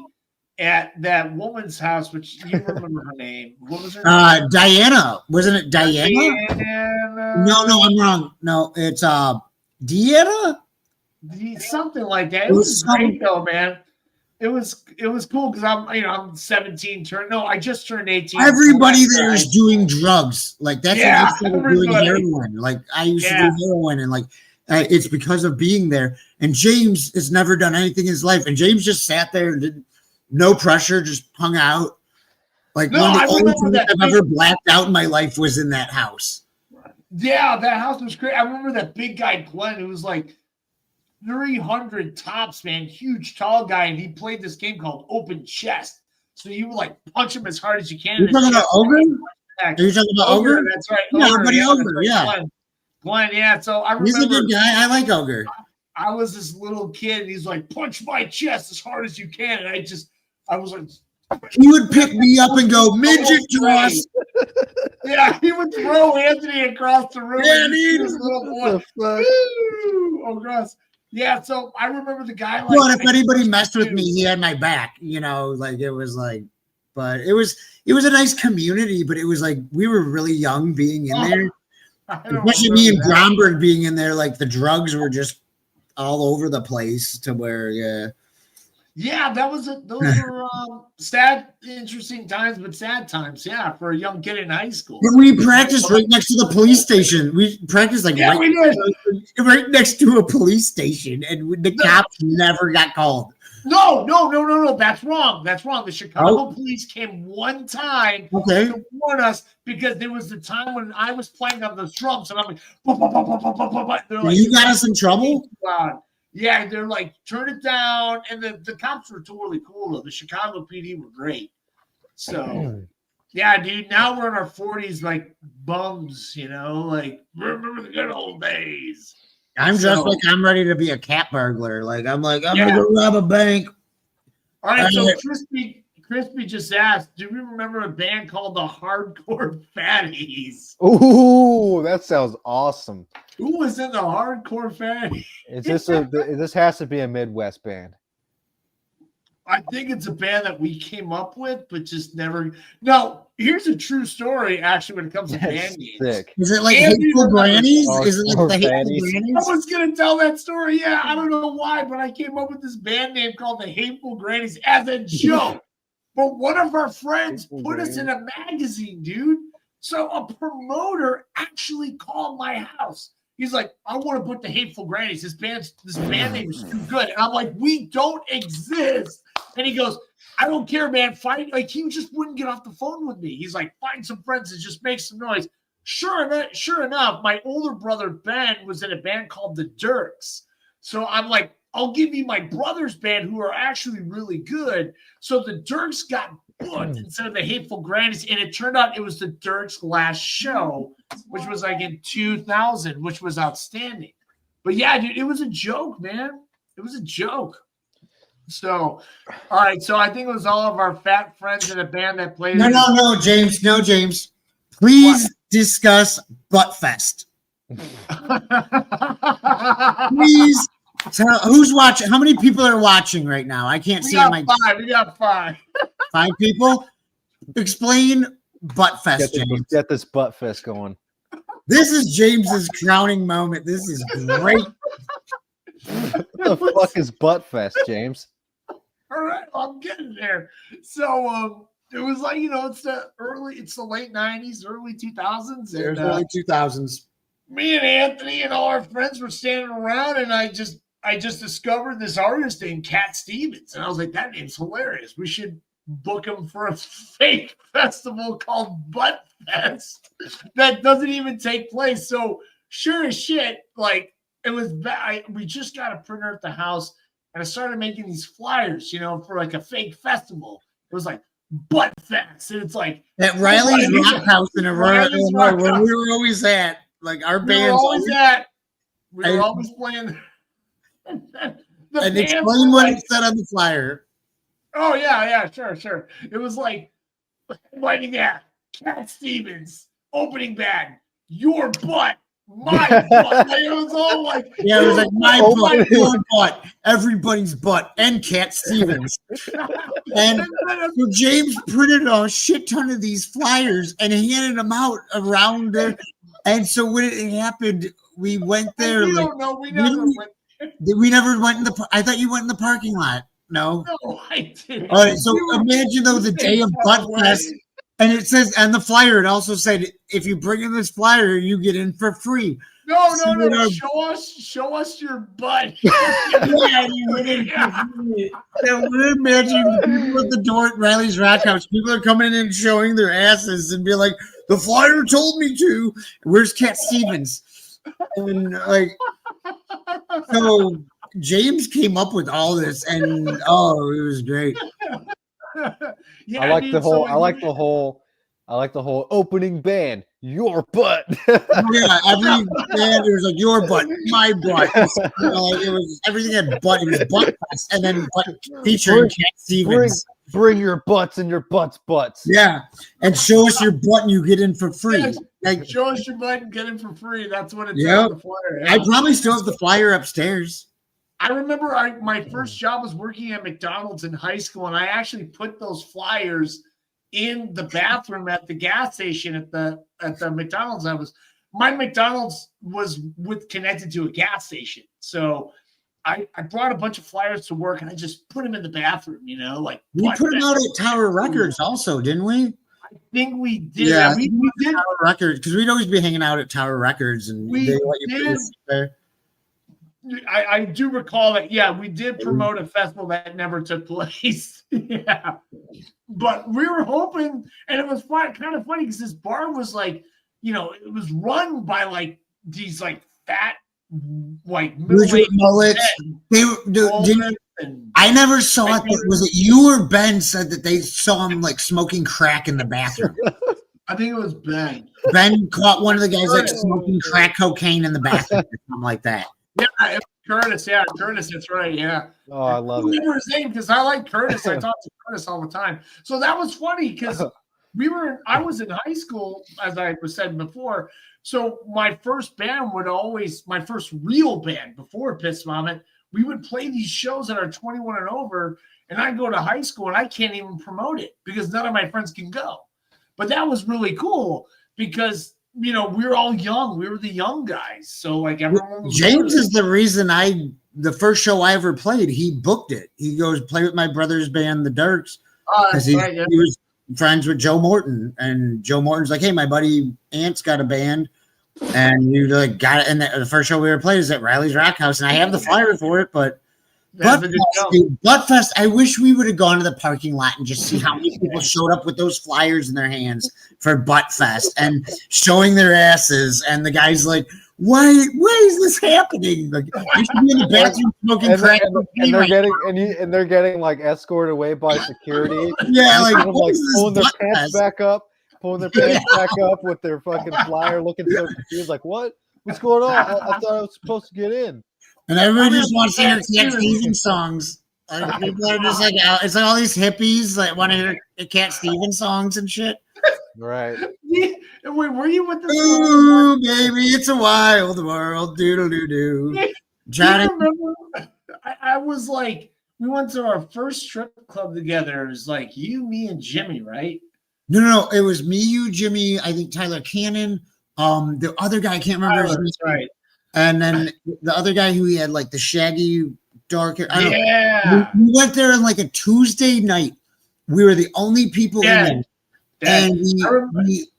at that woman's house, which you remember her name. What was her name? Diana. Wasn't it Diana? No, I'm wrong. No, it's Deanna? Something like that. It was great though, man. It was cool because I'm 17 I just turned 18. Everybody there is doing drugs. Like that's what I started doing heroin. Like I used to do heroin, and like it's because of being there. And James has never done anything in his life. And James just sat there and did no pressure, just hung out. Like one of the only times I've ever blacked out in my life was in that house. Yeah, that house was great. I remember that big guy Glenn who was like 300 tops, man, huge tall guy, and he played this game called Open Chest. So you would like punch him as hard as you can. You're talking about Ogre? Are you talking about Ogre? That's right. Yeah, Ogre, yeah. Glenn, yeah. So I remember he's a good guy. I like Ogre. I was this little kid, and he's like, punch my chest as hard as you can. And I was like, he would pick me up and go, midget toss. Yeah, he would throw Anthony across the room. Yeah, dude. Little boy. Oh, gross. Yeah, so I remember the guy. Well, if anybody messed with me, he had my back. Like it was like, but it was a nice community. But it was like we were really young being in there, especially me and Gromberg being in there. Like the drugs were just all over the place to where, yeah, those were sad, interesting times, but sad times. Yeah, for a young kid in high school. But we practiced right next to the police station. We practiced right next to a police station, and the cops never got called. No. That's wrong. The Chicago police came one time to warn us because there was the time when I was playing on the drums, and I'm like, they're like, you got us in trouble? Yeah, they're like, turn it down. And the cops were totally cool, though. The Chicago PD were great. So, yeah, dude, now we're in our 40s like bums, like, remember the good old days. I'm just like, I'm ready to be a cat burglar. Like, I'm going to go rob a bank. All right, so Crispy just asked, do we remember a band called the Hardcore Fatties? Ooh, that sounds awesome. Who was in the Hardcore Fatties? This has to be a Midwest band. I think it's a band that we came up with, but just never. No, here's a true story, actually, when it comes to band That's names. sick. Is it like Andy Hateful remembers. Grannies? Oh, Is it like or the Hateful Fannies. I Grannies? was gonna tell that story. Yeah, I don't know why, but I came up with this band name called the Hateful Grannies as a joke. But one of our friends Hateful put us in a magazine, dude. So a promoter actually called my house. He's like, I want to put the Hateful Grannies. This band name is too good. And I'm like, we don't exist. And he goes, I don't care, man. Fight. Like, he just wouldn't get off the phone with me. He's like, find some friends and just make some noise. Sure enough, my older brother Ben was in a band called the Dirks. So I'm like, I'll give you my brother's band, who are actually really good. So the Dirks got booked instead of the Hateful Grannies, and it turned out it was the Dirks' last show, which was like in 2000, which was outstanding. But yeah, dude, it was a joke, man. It was a joke. So, all right. So I think it was all of our fat friends in a band that played. No, James. No, James. Please discuss Buttfest. Please tell who's watching. How many people are watching right now? I can't see on my five. We got five. 5 people. Explain Buttfest, James. Get this butt fest going. This is James's crowning moment. This is great. What the fuck is butt fest, James? All right, I'm getting there. So it was like, it's the late 90s, early 2000s. There's And early 2000s. me and Anthony and all our friends were standing around, and I just discovered this artist named Cat Stevens. And I was like, that name's hilarious. We should book him for a fake festival called Butt Fest that doesn't even take place. So sure as shit, like, it was bad. We just got a printer at the house, and I started making these flyers, for like a fake festival. It was like Butt Fest, and it's like At Riley's Rock House in Aurora, Illinois, where we were always at. Like our band's we were always playing. And explain what it said on the flyer. Oh yeah, sure. It was like lighting at Cat Stevens opening band, your butt. My butt. Like, it was all like, it was like my butt, your butt, everybody's butt, and Cat Stevens. And so James printed a shit ton of these flyers and handed them out around there. And so when it happened, we went there. We don't know. We never went. We never went in the. I thought you went in the parking lot. No, I didn't. All right. So imagine though the day of Butt Fest. And it says, and the flyer, it also said, if you bring in this flyer, you get in for free. No. Show us your butt. You went in for free. And we're imagining the people at the door at Riley's Rock House. People are coming in and showing their asses and be like, the flyer told me to. Where's Cat Stevens? And like, so James came up with all this, and it was great. I like the whole opening band, your butt. Yeah, every band it was like your butt, my butt. It was everything had butt. It was Butt Fest, and then butt featuring Cat Stevens. Bring your butts and your butts. Yeah, and show us your butt, and you get in for free. Yeah, like, show us your butt and get in for free. That's what it's on the flyer. I probably still have the flyer upstairs. I remember my first job was working at McDonald's in high school, and I actually put those flyers in the bathroom at the gas station at the McDonald's. My McDonald's was connected to a gas station, so I brought a bunch of flyers to work, and I just put them in the bathroom. Like we put them out at Tower Records, also, didn't we? I think we did. Yeah, we did. Tower Records, because we'd always be hanging out at Tower Records, and we they let you did. put there. I do recall that. Yeah, we did promote a festival that never took place. Yeah, but we were hoping, and it was kind of funny because this bar was like, it was run by like these like fat, like mullets. I never saw it. Was it you or Ben said that they saw him like smoking crack in the bathroom? I think it was Ben. Ben caught one of the guys like smoking crack cocaine in the bathroom or something like that. Yeah, it was Curtis. Yeah, Curtis. That's right. Yeah. Oh, I love it. I remember his name because I like Curtis. I talk to Curtis all the time. So that was funny because I was in high school, as I was said before. So my first real band before Piss Vomit, we would play these shows that are 21 and over, and I go to high school and I can't even promote it because none of my friends can go. But that was really cool because, you know, we were all young. We were the young guys. So, like, everyone was James is the reason the first show I ever played, he booked it. He goes, play with my brother's band, the Dirks, because he was friends with Joe Morton. And Joe Morton's like, hey, my buddy Ant's got a band. And you like got it. And the first show we ever played is at Riley's Rock House. And I have the flyer for it, but Buttfest, I wish we would have gone to the parking lot and just see how many people showed up with those flyers in their hands for Buttfest and showing their asses. And the guy's like, why is this happening? Like, you should be in the bathroom smoking crack. And they're getting like escorted away by security. Yeah, like pulling their pants back up with their fucking flyer, looking so confused. Like, what's going on? I thought I was supposed to get in. And everybody just wants to hear Cat Stevens songs. Like, people are just like, it's like all these hippies that want to hear Cat Stevens songs and shit. Right. Wait, were you with the Ooh, baby, it's a wild world. Doodle doo doo. Johnny, I was like, we went to our first strip club together. It was like you, me, and Jimmy, right? No. It was me, you, Jimmy. I think Tyler Cannon. The other guy, I can't remember his name. Right. And then the other guy who he had like the shaggy dark hair. Yeah. We went there on like a Tuesday night. We were the only people in there. And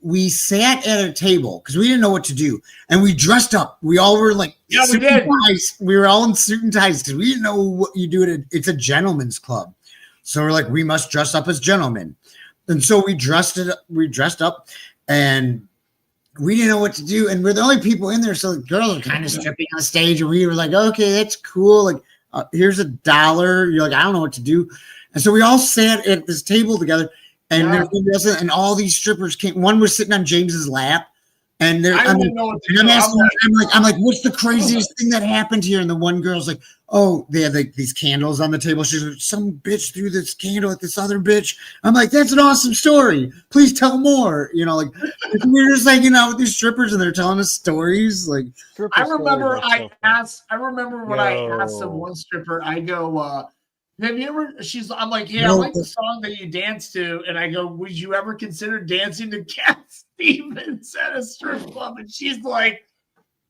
we sat at a table because we didn't know what to do. And we dressed up. We all were like suit and ties. We were all in suit and ties because we didn't know what you do it's a gentleman's club. So we're like, we must dress up as gentlemen. And so we dressed up and we didn't know what to do, and we're the only people in there. So the girls are kind of stripping on stage, and we were like, "Okay, that's cool. Like, here's $1." You're like, "I don't know what to do," and so we all sat at this table together, and and all these strippers came. One was sitting on James's lap, and I'm like, "What's the craziest thing that happened here?" And the one girl's like, "Oh, they have like these candles on the table." She's like, "Some bitch threw this candle at this other bitch." I'm like, "That's an awesome story. Please tell more." You know, like we're just like, with these strippers and they're telling us stories. Like, I remember I asked some one stripper, I go, have you ever, I'm like, yeah, I like the song that you dance to. And I go, would you ever consider dancing to Cat Stevens at a strip club? And she's like,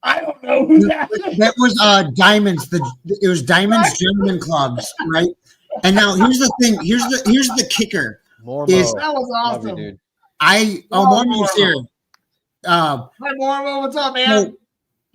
I don't know who that is. That was Diamonds. It was Diamonds Gentlemen Clubs, right? And now here's the thing. Here's the kicker. That was awesome. Love you, dude. Mormo's here. Hi Mormo, what's up, man?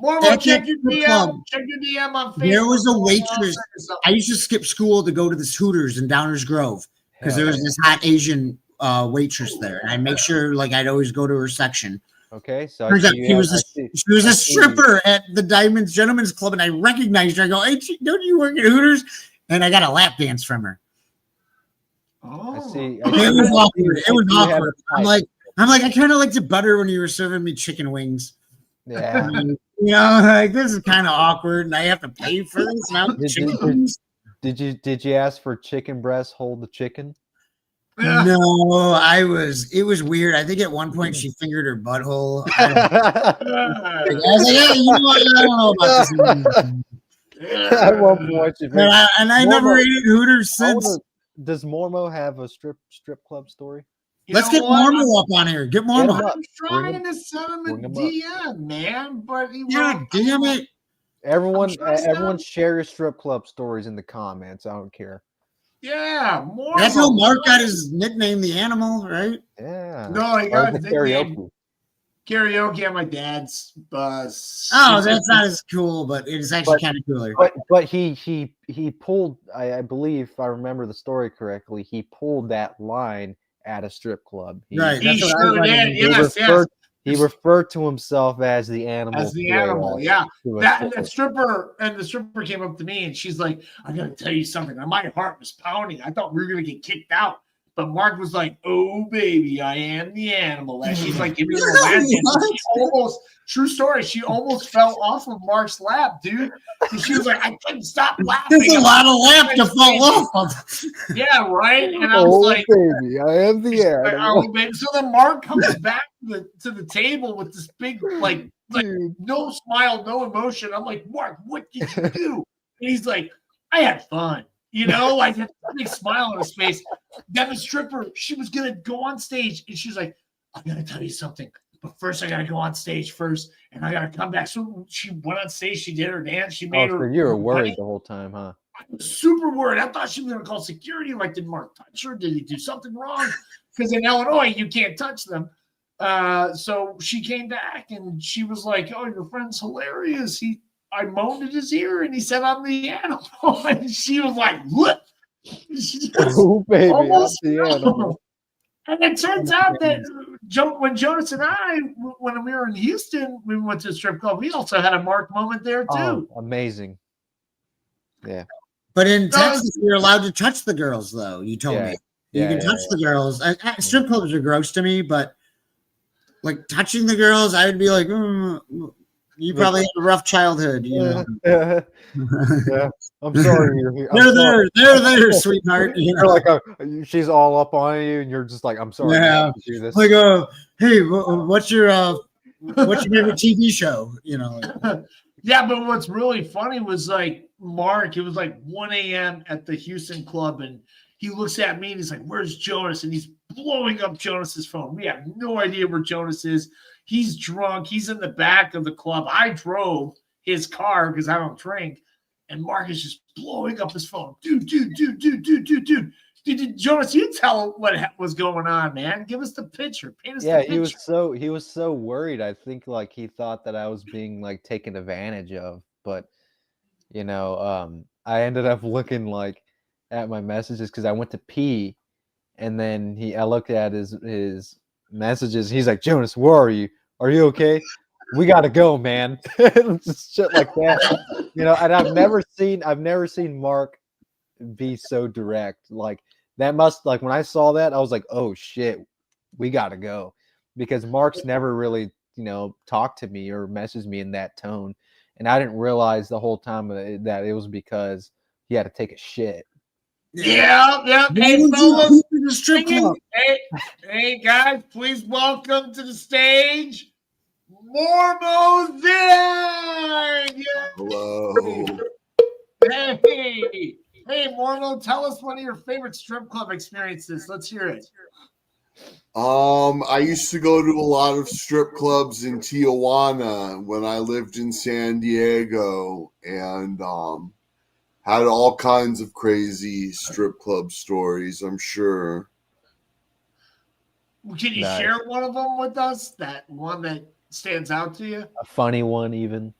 Mormo, check your DM. Check your DM on Facebook. There was a waitress. I used to skip school to go to this Hooters in Downers Grove because there was this hot Asian waitress there, and I make sure like I'd always go to her section. Okay, so she was a stripper at the Diamonds Gentlemen's Club, and I recognized her. I go, "Hey, don't you work at Hooters?" And I got a lap dance from her. Oh, I see. It was awkward. It was awkward. I'm like, I kind of liked it better when you were serving me chicken wings. Yeah. Like this is kind of awkward, and I have to pay for this now. Did you ask for chicken breast? Hold the chicken. No, it was weird. I think at one point she fingered her butthole. I was like, hey, what? I don't know about this. At one point, I never ate at Hooters since. Does Mormo have a strip club story? Let's get Mormo up on here. Get Mormo. I'm trying to send him a DM, man, but he won't. Damn it. Everyone share your strip club stories in the comments. I don't care. Yeah, Mormo. That's how Mark got his nickname, the Animal, right? Yeah. No, he got his karaoke. Karaoke at my dad's bus. Oh, that's not as cool, but it's actually kind of cooler. But he pulled. I believe, if I remember the story correctly, he pulled that line at a strip club. Right. He sure did. Yes. He referred to himself as the animal. As the animal, yeah. The stripper came up to me and she's like, I gotta tell you something. My heart was pounding. I thought we were gonna get kicked out. But Mark was like, oh baby, I am the animal. And she's like, give me the lap. True story, she almost fell off of Mark's lap, dude. And she was like, I couldn't stop laughing. There's a lot of lap to fall off. Yeah, right. And I was like, baby, I am the animal. So then Mark comes back to the table with this big, like no smile, no emotion. I'm like, Mark, what did you do? And he's like, I had fun. Like that big smile on his face. Then the stripper, she was gonna go on stage and she was like, I gotta tell you something. But first, I gotta go on stage first, and I gotta come back. So she went on stage. She did her dance. She made Oh, her. so you were her worried money. the whole time, huh? I was super worried. I thought she was gonna call security. Like, did Mark touch her? Did he do something wrong? Because in Illinois, you can't touch them. So she came back and she was like, "Oh, your friend's hilarious. I moaned at his ear, and he said I'm the animal." And she was like, "What?" She just Oh, baby, I'm almost the animal. And it turns out that when Jonas and I, when we were in Houston, we went to a strip club. We also had a Mark moment there too. Oh, amazing. Yeah. But in Texas, you're allowed to touch the girls, though. You told me you can touch the girls. Strip clubs are gross to me, but like touching the girls, I would be like, you probably had a rough childhood. You know? Yeah. I'm sorry. They're there, sweetheart. You know? You're like she's all up on you, and you're just like, I'm sorry. Yeah. To do this. Like, hey, what's your favorite TV show? You know. Yeah, but what's really funny was like Mark. It was like 1 a.m. at the Houston club, and he looks at me and he's like, "Where's Jonas?" And he's blowing up Jonas's phone. We have no idea where Jonas is. He's drunk. He's in the back of the club. I drove his car because I don't drink. And Mark is just blowing up his phone. Dude. Jonas, you tell what was going on, man. Give us the picture. Paint us the picture. he was so worried. I think like he thought that I was being like taken advantage of. But I ended up looking like at my messages because I went to pee, and then I looked at his messages. He's like, Jonas, where are you? Are you okay? We gotta go, man. Just shit like that. And I've never seen Mark be so direct. Like that when I saw that, I was like, oh shit, we gotta go. Because Mark's never really, talked to me or messaged me in that tone. And I didn't realize the whole time that it was because he had to take a shit. Yeah. Hey, fellas, hey, guys, please welcome to the stage, Mormo Zig. Hello. Hey, Mormo, tell us one of your favorite strip club experiences. Let's hear it. I used to go to a lot of strip clubs in Tijuana when I lived in San Diego, and had all kinds of crazy strip club stories, I'm sure. Can you share one of them with us? That one that stands out to you? A funny one, even.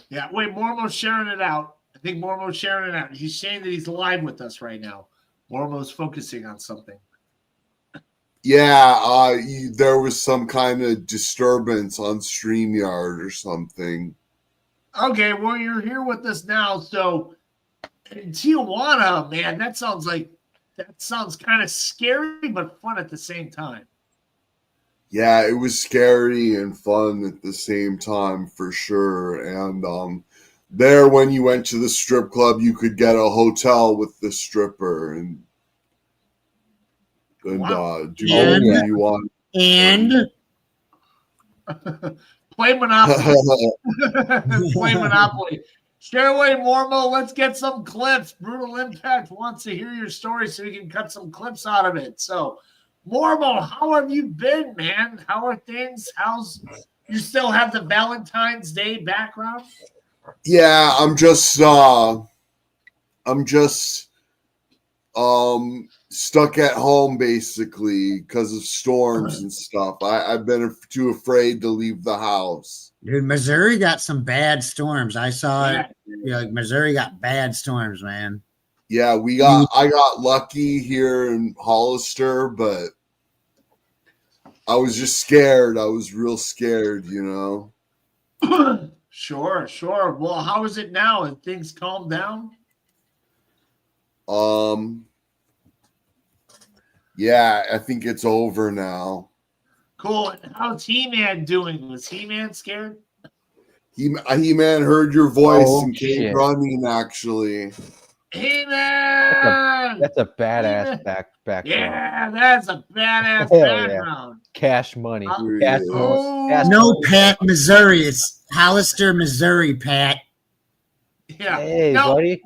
Yeah, wait, Mormo's sharing it out. I think Mormo's sharing it out. He's saying that he's live with us right now. Mormo's focusing on something. Yeah, there was some kind of disturbance on StreamYard or something. Okay, well, you're here with us now. So in Tijuana, man, that sounds kind of scary, but fun at the same time. Yeah, it was scary and fun at the same time, for sure. And there, when you went to the strip club, you could get a hotel with the stripper and do whatever you want. And play Monopoly. Play Monopoly. Share away, Mormo. Let's get some clips. Brutal Impact wants to hear your story so we can cut some clips out of it. So, Mormo, how have you been, man? How are things? You still have the Valentine's Day background? Yeah, I'm just stuck at home basically because of storms and stuff. I've been too afraid to leave the house. Dude, Missouri got some bad storms. I saw it. Yeah, like Missouri got bad storms, man. Yeah, I got lucky here in Hollister, but I was just scared. I was real scared, Sure. Well, how is it now? Have things calmed down? Yeah, I think it's over now. Cool. How's He-Man doing? Was He-Man scared? He-Man heard your voice and came running, actually. He-Man! That's a badass background. Yeah, that's a badass background. Yeah. Cash money. No, Pat, Missouri. It's Hollister, Missouri, Pat. Yeah. Hey, buddy.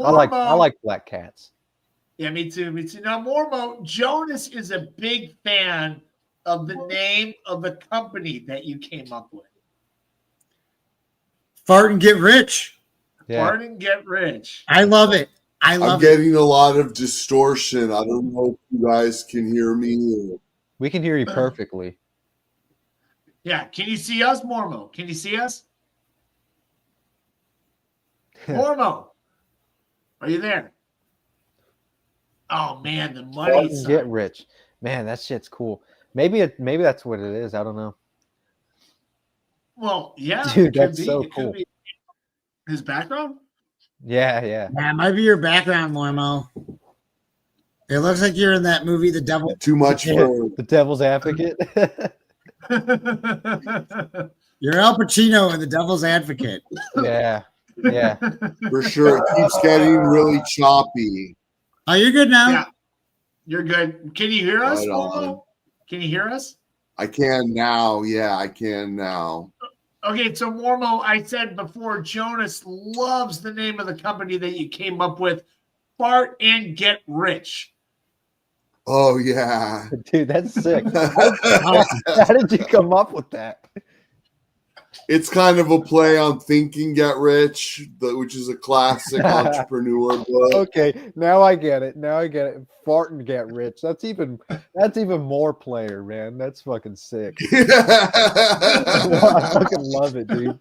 I like black cats. Yeah, me too. Me too. Now, Mormo, Jonas is a big fan of the name of the company that you came up with. Fart and get rich. Yeah. Fart and Get Rich. I love it. I I'm love it. getting a lot of distortion. I don't know if you guys can hear me. We can hear you perfectly. Yeah. Can you see us, Mormo? Can you see us? Mormo, are you there? Oh man, the money Fucking get sign. rich. Man, that shit's cool. Maybe that's what it is. I don't know. Well, yeah, Dude, it could that's be. so It cool. could be his background. Yeah. Yeah, it might be your background, Mormo. It looks like you're in that movie, The Devil. Too much for The devil's advocate. You're Al Pacino in The Devil's Advocate. Yeah. sure. It keeps getting really choppy. Oh, you're good now. Yeah, you're good. Can you hear us, Right on. Mormo? Can you hear us? I can now. Yeah, I can now. Okay, so Mormo, I said before, Jonas loves the name of the company that you came up with, Fart and Get Rich. Oh yeah. Dude, that's sick. How did you come up with that? It's kind of a play on Think and Get Rich, which is a classic entrepreneur book. Okay, now I get it. Fart and get rich. That's even more player, man. That's fucking sick. I fucking love it, dude.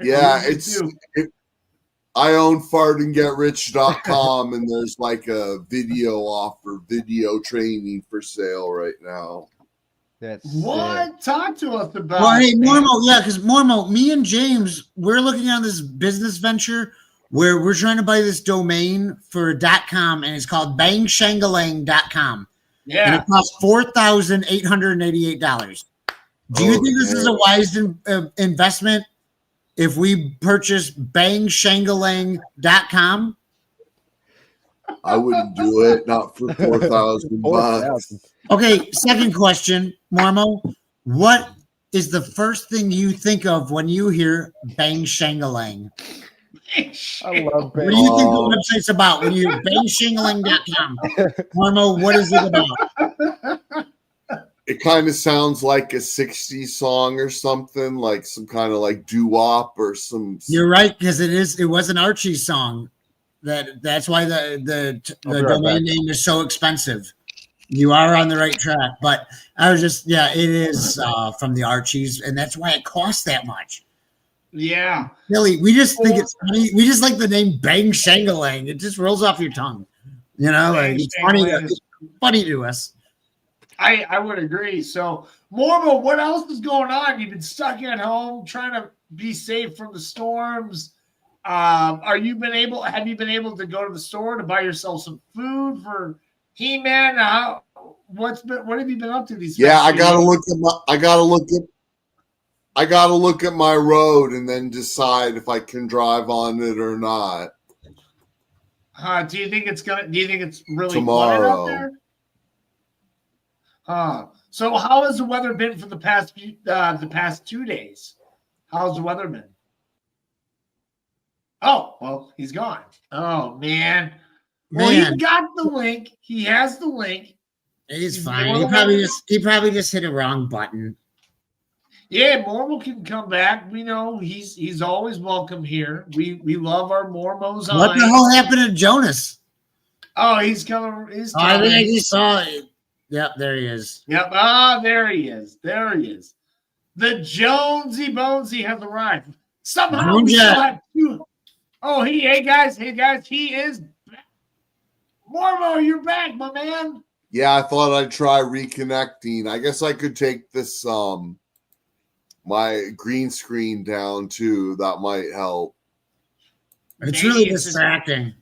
Yeah, Me too. I own fartandgetrich.com and there's like a video training for sale right now. That's What? sick. Talk to us about Well, hey, it, man. Mormo, yeah, because Mormo, me and James, we're looking on this business venture where we're trying to buy this domain for .com, and it's called bangshangalang.com. And Yeah. it costs $4,888. Do you think this is a wise investment if we purchase bangshangalang.com? I wouldn't do it, not for $4,000. 4,000. Okay, second question, Mormo. What is the first thing you think of when you hear Bang Shangalang? I love What do you think the website's about when you hear bangshangalang.com? Mormo, what is it about? It kind of sounds like a 60s song or something, like some kind of like doo-wop or some. You're right, because it was an Archie song. That's why the domain name is so expensive. You are on the right track, but I was just it is from the Archies, and that's why it costs that much. Yeah. Really, we just think it's funny. We just like the name Bang Shangalang. It just rolls off your tongue. You know, like, it's funny to us. I would agree. So, Mormo, what else is going on? You've been stuck at home trying to be safe from the storms. Have you been able to go to the store to buy yourself some food for He-Man? What have you been up to these? Yeah, I few gotta days? look at my road and then decide if I can drive on it or not. Do you think it's really Tomorrow. flooded out there? So how has the weather been for the past 2 days? How's the weather been? Oh, well, he's gone. Oh man. Well, he got the link. He has the link. He's fine. He probably just hit a wrong button. Yeah, Mormo can come back. We know he's always welcome here. We love our Mormos. What the hell happened to Jonas? Oh, he's coming. I think I just saw it. Yep, there he is. Yep. There he is. There he is. The Jonesy Bonesy has arrived. Somehow we still have two. Oh, hey guys, he is back. Mormo, you're back, my man. Yeah, I thought I'd try reconnecting. I guess I could take this my green screen down too. That might help. It's really distracting.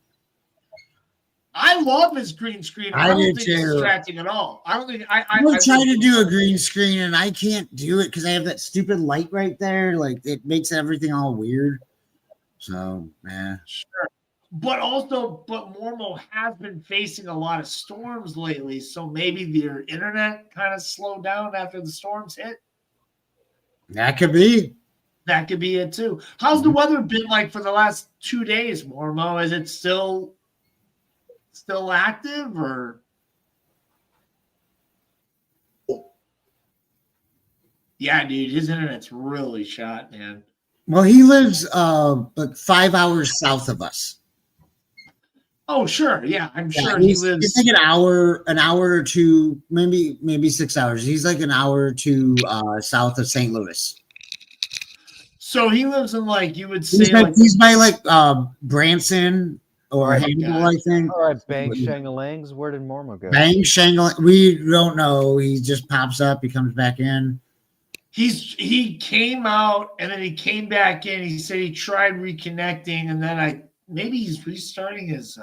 I love his green screen. I don't think it's distracting at all. I don't think I'm trying to do a green screen and I can't do it because I have that stupid light right there. Like it makes everything all weird. So yeah. Sure. But Mormo has been facing a lot of storms lately, so maybe their internet kind of slowed down after the storms hit. That could be. That could be it too. How's the weather been like for the last 2 days, Mormo? Is it still still active or? Yeah, dude, his internet's really shot, man. Well, he lives like 5 hours south of us. Oh, sure. Yeah, I'm sure he's lives. like an hour or two, maybe 6 hours. He's like an hour or two south of St. Louis. So he lives in like you would say he's by like Branson or Right, Hannibal, I think. All right, Bang Shangalangs. Where did Mormo go? Bang Shangalang. We don't know. He just pops up. He comes back in. He came out and then he came back in. He said he tried reconnecting and then maybe he's restarting his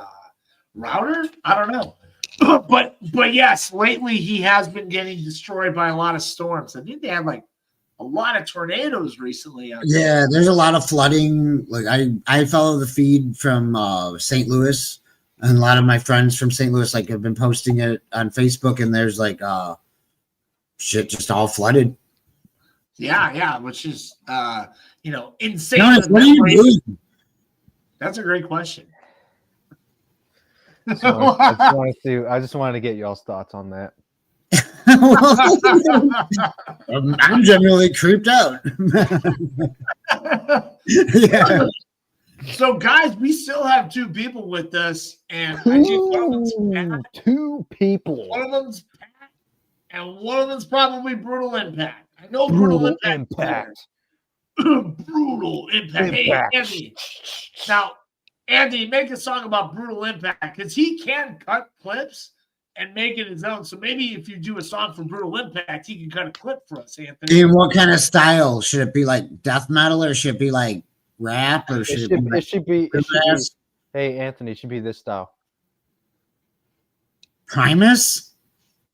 router. I don't know. but yes, lately he has been getting destroyed by a lot of storms. I think they had like a lot of tornadoes recently. Yeah, there's a lot of flooding. Like I follow the feed from St. Louis, and a lot of my friends from St. Louis like have been posting it on Facebook, and there's like shit just all flooded. Yeah, which is insane. Jonas, what are you doing? That's a great question. I just wanted to get y'all's thoughts on that. I'm genuinely creeped out. Yeah. So, guys, we still have two people with us, and two people. One of them's Pat, and one of them's probably Brutal Impact. I know Brutal Impact. Brutal Impact. Hey, Andy. Now, Andy, make a song about Brutal Impact because he can cut clips and make it his own. So maybe if you do a song for Brutal Impact, he can cut a clip for us, Anthony. In what kind of style? Should it be like death metal or should it be like rap or should it should be hey, Anthony, it should be this style. Primus?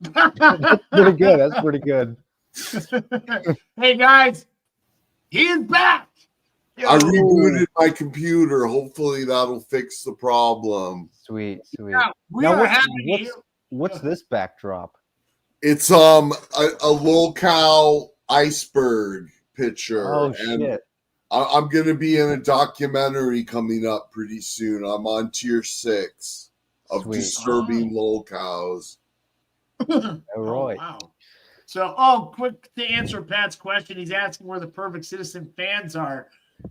That's pretty good. That's pretty good. Hey, guys, he is back. I rebooted my computer. Hopefully that'll fix the problem. Sweet. Now, what's this backdrop? It's a locale iceberg picture. Oh, and shit. I'm gonna be in a documentary coming up pretty soon. I'm on tier 6 of disturbing locales. All right. Wow. So, quick to answer Pat's question, he's asking where the Perfect Citizen fans are.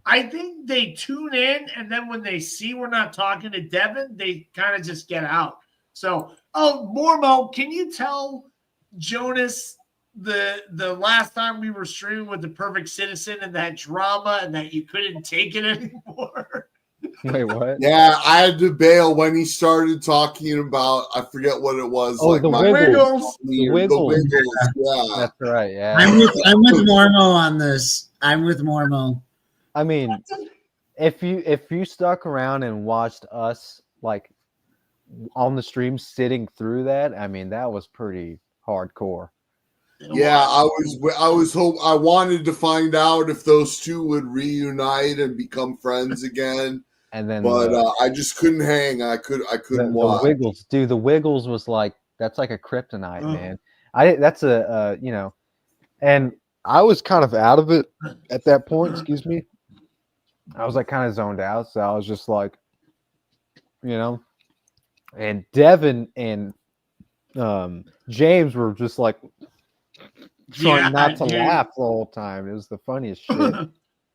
I think they tune in, and then when they see we're not talking to Devin, they kind of just get out. So, Mormo, can you tell Jonas the last time we were streaming with the Perfect Citizen and that drama and that you couldn't take it anymore? Wait, what? Yeah, I had to bail when he started talking about, I forget what it was. Oh, like the Wiggles. The Wiggles. Yeah. That's right. Yeah. I'm with Mormo on this. I'm with Mormo. I mean, if you stuck around and watched us like on the stream sitting through that, I mean, that was pretty hardcore. Yeah, I wanted to find out if those two would reunite and become friends again. And then but I just couldn't hang. I couldn't watch. The Wiggles, dude. The Wiggles was like, that's like a kryptonite, man. That's a and I was kind of out of it at that point. Excuse me. I was like kind of zoned out, so I was just like, and Devin and James were just like trying not to laugh the whole time. It was the funniest shit.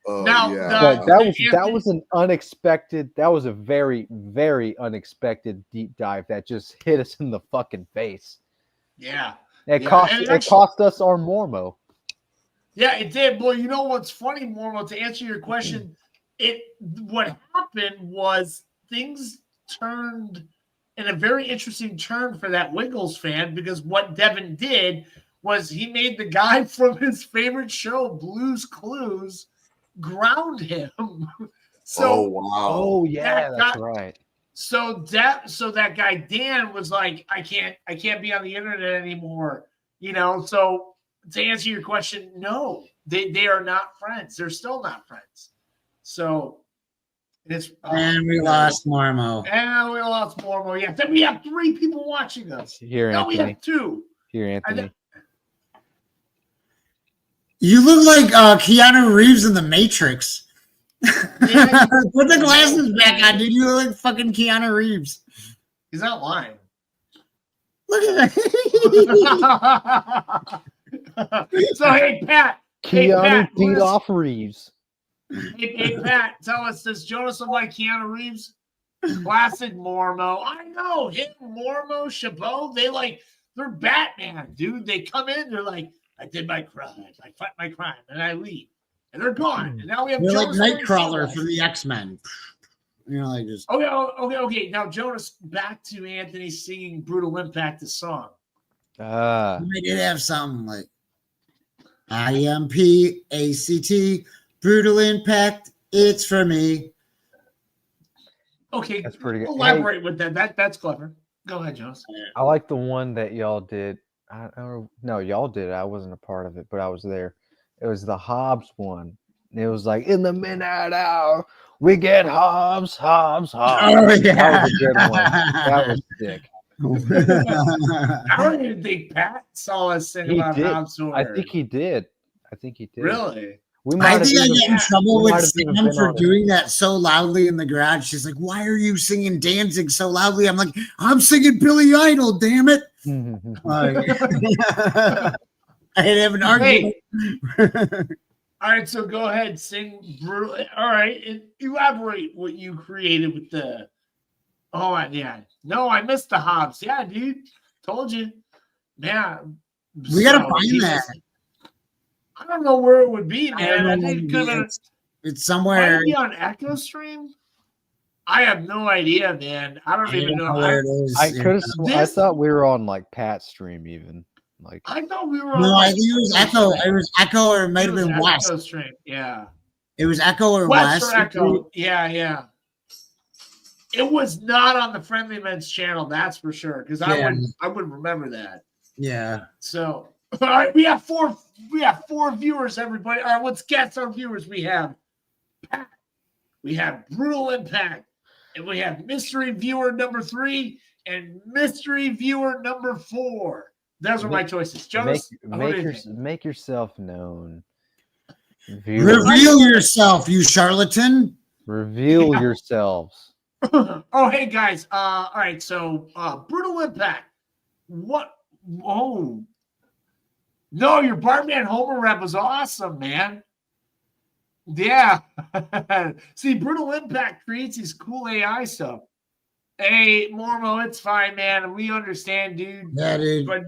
That was an unexpected. That was a very, very unexpected deep dive that just hit us in the fucking face. Yeah, it cost us our Mormo. Yeah, it did. Well, you know what's funny, Mormo? To answer your question, what happened was things turned in a very interesting turn for that Wiggles fan because what Devin did was he made the guy from his favorite show, Blue's Clues, ground him. So, oh yeah, that's right. So that guy Dan was like, I can't be on the internet anymore. So to answer your question, no, they are not friends. They're still not friends. So it's and we lost Mormo. And we lost Mormo. Yeah, then we have 3 people watching us. Here, Anthony. We have 2. Here, Anthony. You look like Keanu Reeves in The Matrix. Yeah. Put the glasses back on, dude. You look like fucking Keanu Reeves. He's not lying. Look at that. So hey Pat, Keanu what beat is- off Reeves. hey Pat, tell us, does Jonas look like Keanu Reeves? Classic Mormo. I know him, Mormo, Chabot. They're Batman, dude. They come in, they're like, I did my crime, I fight my crime, and I leave, and they're gone. And now we have They're like Jonas wearing Nightcrawler sunglasses. from the X-Men. You know, like just Okay. Now Jonas, back to Anthony singing "Brutal Impact" the song. they did have something like IMPACT, Brutal Impact, it's for me. Okay, That's pretty good. Elaborate with that. That's clever. Go ahead, Jonas. I like the one that y'all did. No, y'all did it. I wasn't a part of it, but I was there. It was the Hobbs one. It was like, in the midnight hour, we get Hobbs. Oh, That was a good one. That was sick. I don't even think Pat saw us sing He about did. Hobbs I Order. think he did. Really? We I might have think I even, get in trouble we with might have even Sam been for on it. doing that so loudly in the garage. She's like, "Why are you singing Danzig so loudly?" I'm like, "I'm singing Billy Idol, damn it!" Like, I had to have an argument. All right, so go ahead, sing brutal. All right, and elaborate what you created with the. Oh, yeah. No, I missed the Hobbs. Yeah, dude. Told you. Man. We gotta find that. I don't know where it would be, I don't man. I know think where it it is. could It's somewhere. might be on Echo Stream. I have no idea, man. I don't even know. where it is. I could have. I This- thought we were on like Pat's stream even. Like I thought we were on. No, I like, think it was Echo. It was Echo, or it might have was been West. Echo Stream. Yeah. It was Echo or West West. or Echo. Yeah. It was not on the Friendly Men's channel, that's for sure. Because I would remember that. Yeah. So all right, we have four viewers, everybody. All right, let's guess our viewers. We have Pat, we have Brutal Impact, and we have mystery viewer number 3 and mystery viewer number 4. Those are my choices. Jonas, make yourself known. Reveal yourself, you charlatan. Reveal yourselves. Oh, hey guys. All right, so Brutal Impact. What? Oh. No, your Bartman Homer rep was awesome, man. Yeah. See, Brutal Impact creates these cool AI stuff. Hey, Mormo, it's fine, man. We understand, dude. Yeah, dude. But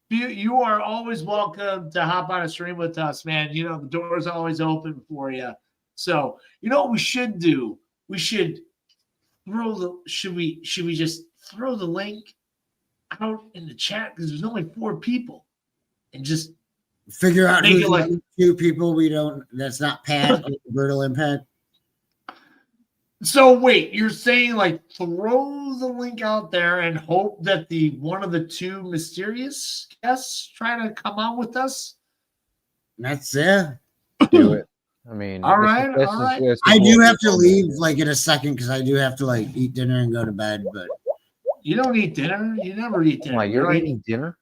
you are always welcome to hop on a stream with us, man. You know, the door is always open for you. So, you know what we should do? We should should we just throw the link out in the chat, because there's only 4 people, and just figure out make who's it like the 2 people we don't. That's not Pat or Brutal Impact. So wait, you're saying like throw the link out there and hope that the one of the 2 mysterious guests try to come on with us? That's it. Do it. I mean, all right. I do have to leave like in a second because I do have to like eat dinner and go to bed. But you don't eat dinner. You never eat dinner. Like, you're eating dinner?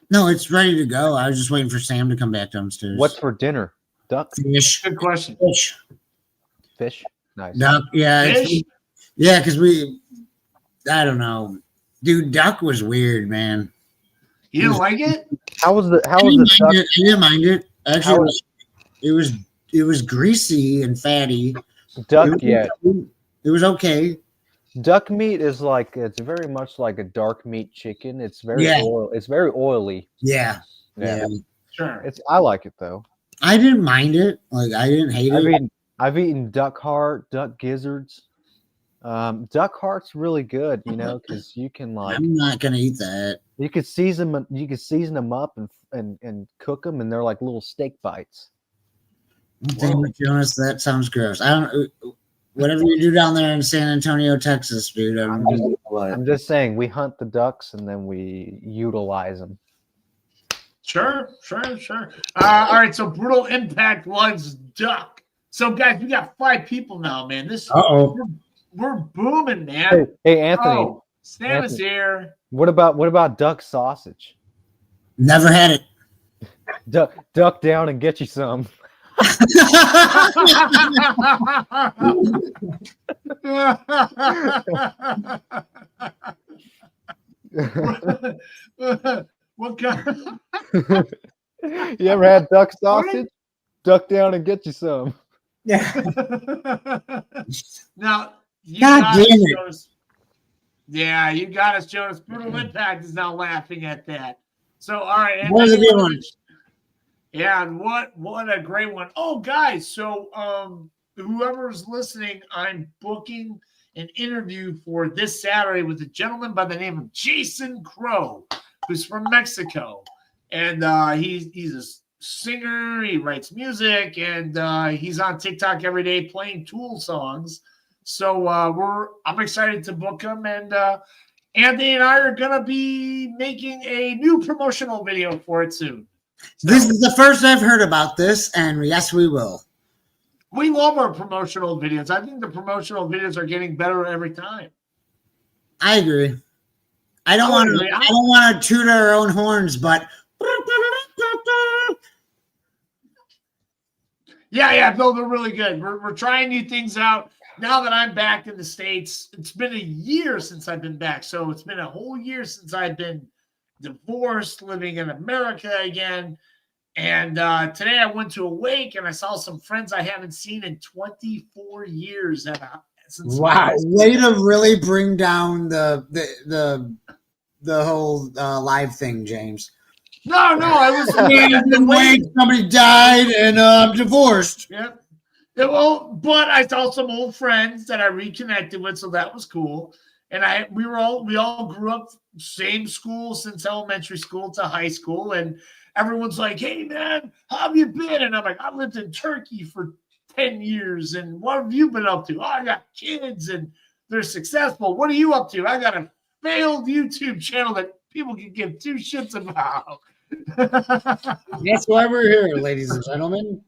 No, it's ready to go. I was just waiting for Sam to come back downstairs. What's for dinner? Duck? Fish. Good question. Fish? Nice. Duck. Yeah. Fish? Yeah, because I don't know. Dude, duck was weird, man. You didn't like it? How was the duck? I didn't mind it. Actually, it was greasy and fatty. Duck, It was okay. Duck meat is like, it's very much like a dark meat chicken. It's very it's very oily. Yeah. Sure. I like it though. I didn't mind it. Like I didn't hate it. I've eaten duck heart, duck gizzards. Duck heart's really good, you know, because you can like. I'm not gonna eat that. You could season them. You could season them up and cook them, and they're like little steak bites. Damn it, Jonas, that sounds gross. I don't. Whatever you do down there in San Antonio, Texas, dude. I'm just saying, we hunt the ducks and then we utilize them. Sure. All right, so Brutal Impact loves duck. So guys, we got 5 people now, man. We're booming, man. Hey, Anthony. Oh, Sam is here. What about duck sausage? Never had it. Duck down and get you some. What kind? You ever had duck sausage? Duck down and get you some. Yeah. Now, you God got damn us, it. Jonas. Yeah, you got us, Jonas. Brutal Impact is now laughing at that. So, all right. And What was a good one? yeah, and what a great one. Oh, guys, so whoever's listening, I'm booking an interview for this Saturday with a gentleman by the name of Jason Crow, who's from Mexico. And he's a singer, he writes music, and he's on TikTok every day playing Tool songs. So I'm excited to book him, and Anthony and I are gonna be making a new promotional video for it soon. So, This is the first I've heard about this, and yes, we will. we love our promotional videos. I think the promotional videos are getting better every time. I agree. I don't want to toot our own horns, but Yeah, no, they're really good. We're trying new things out. Now that I'm back in the States, it's been a year since I've been back. So it's been a whole year since I've been divorced, living in America again. And today I went to a wake and I saw some friends I haven't seen in 24 years. Since wow, way to really bring down the whole live thing, James. No, I was the wake. Somebody died, and I'm divorced. Yep. Yeah, well, but I saw some old friends that I reconnected with, so that was cool. And we all grew up same school since elementary school to high school, and everyone's like, "Hey man, how have you been?" And I'm like, "I lived in Turkey for 10 years, and what have you been up to?" "Oh, I got kids, and they're successful." "What are you up to?" "I got a failed YouTube channel that people can give two shits about." That's why we're here, ladies and gentlemen.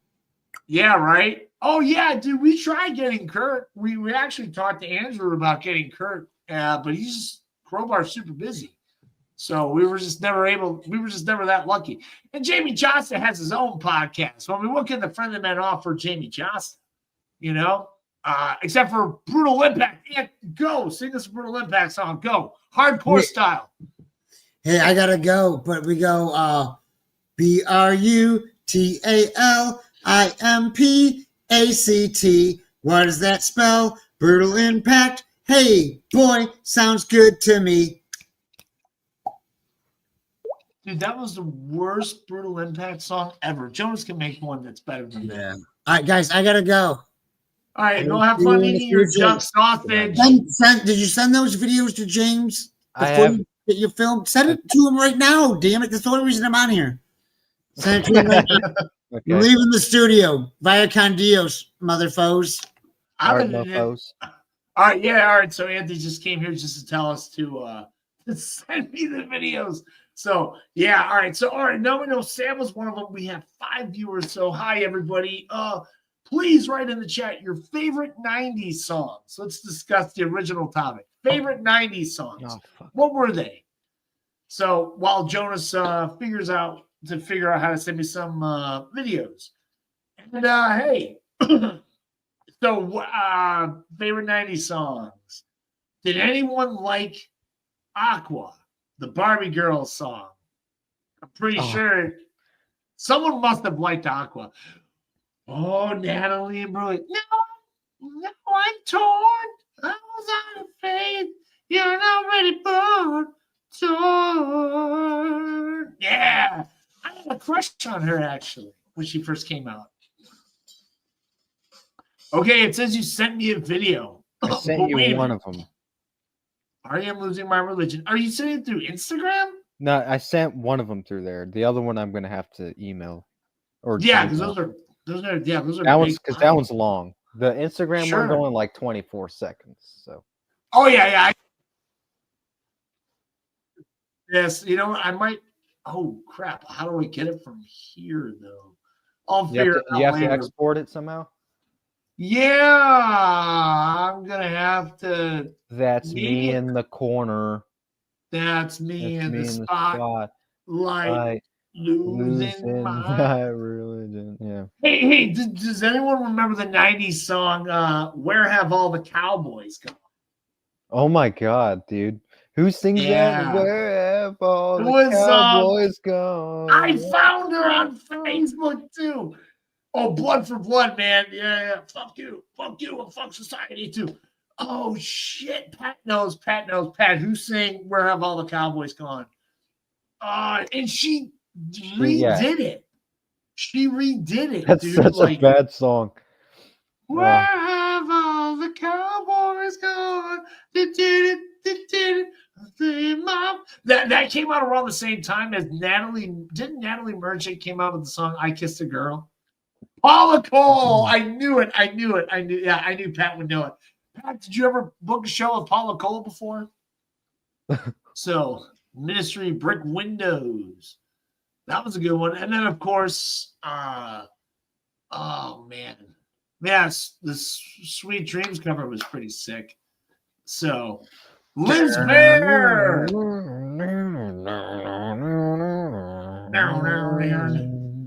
Yeah, right. Oh yeah, dude. We tried getting Kurt. We actually talked to Andrew about getting Kurt, but he's Crowbar's super busy, so we were just never that lucky. And Jamie Johnston has his own podcast. So I mean, what can the Friendly Men offer Jamie Johnston? You know, except for Brutal Impact. Yeah, go sing us a Brutal Impact song. Go hardcore style. Hey, I gotta go, but we go BRUTALIMPACT. What does that spell? Brutal Impact. Hey, boy, sounds good to me. Dude, that was the worst Brutal Impact song ever. Jonas can make one that's better than that. Yeah. All right, guys, I gotta go. All right, go have fun eating your duck sausage. Did you send those videos to James before you get your film? Send it to him right now. Damn it! That's the only reason I'm on here. Send it to him right now. Okay. You're leaving the studio. Via con Dios, motherfoes. All right, yeah, all right. So Anthony just came here just to tell us to send me the videos. So yeah, all right. So all right, now we know Sam was one of them. We have 5 viewers. So hi everybody. Please write in the chat your favorite 90s songs. Let's discuss the original topic. Favorite 90s songs. Oh, what were they? So while Jonas figures out how to send me some videos. And hey, so favorite 90s songs. Did anyone like Aqua, the Barbie Girls song? I'm pretty sure someone must have liked Aqua. Oh, Natalie and Brody. No, I'm torn. I was out of faith. You're not ready born. Torn. Yeah. I had a crush on her, actually, when she first came out. Okay, it says you sent me a video. I sent you one of them. I am losing my religion. Are you sending it through Instagram? No, I sent one of them through there. The other one I'm going to have to email. Or yeah, because those are that one's because that one's long. The Instagram one's only like 24 seconds. So. Oh yeah. Yes, you know what? I might. Oh crap! How do I get it from here though? I'll figure it out. You have to export it somehow. Yeah, I'm gonna have to. That's me in the corner. That's me in the spot. Like losing my religion. Yeah. Yeah. Hey, does anyone remember the 90s song, Where Have All the Cowboys Gone? Oh my God, dude. Who sings that? Yeah. Where have all It the was, cowboys gone? I found her on Facebook too. Oh, Blood for Blood, man. Yeah. Fuck you, and fuck society too. Oh shit, Pat knows. Pat, who sang Where Have All the Cowboys Gone? And she Yeah. redid it. She redid it, That's dude. such a bad song. Where have all the cowboys gone? That came out around the same time as Natalie Merchant came out with the song I Kissed a Girl? Paula Cole. I knew it. I knew Pat would know it. Pat, did you ever book a show with Paula Cole before? So, Ministry Brick Windows. That was a good one. And then, of course, oh man. Yes, the Sweet Dreams cover was pretty sick. So, Liz Fair.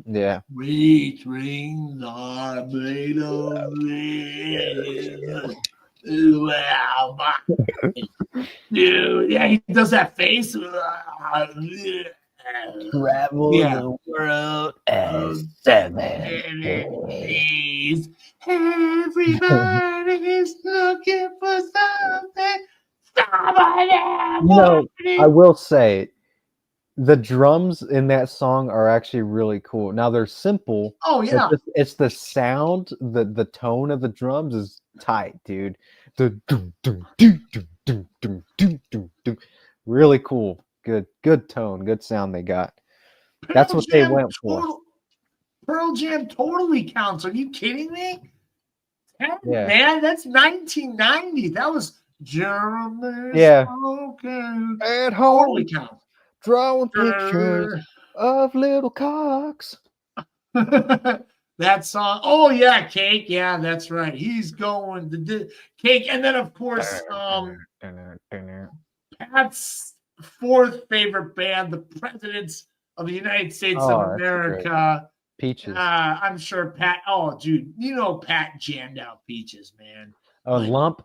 Yeah. Sweet dreams are made of this. Well, dude, yeah, he does that face. Travel Yeah. the world as 7 days. Everybody's looking for something. I will say the drums in that song are actually really cool. Now they're simple. Oh yeah. It's the sound, the tone of the drums is tight, dude. The doom, doom, doom, doom, doom, doom, doom, doom, doom. Really cool. Good tone, good sound they got. That's what they went for. Pearl Jam totally counts. Are you kidding me? Yeah. Man, that's 1990. That was Jeremy. Yeah. Smoking. At home, Totally counts. drawing pictures of little cocks. That song. Oh yeah, Cake. Yeah, that's right. He's going to Cake, and then of course, Pat's fourth favorite band, the Presidents of the United States of America. Peaches. I'm sure Pat. Oh, dude, you know Pat jammed out Peaches, man. Lump.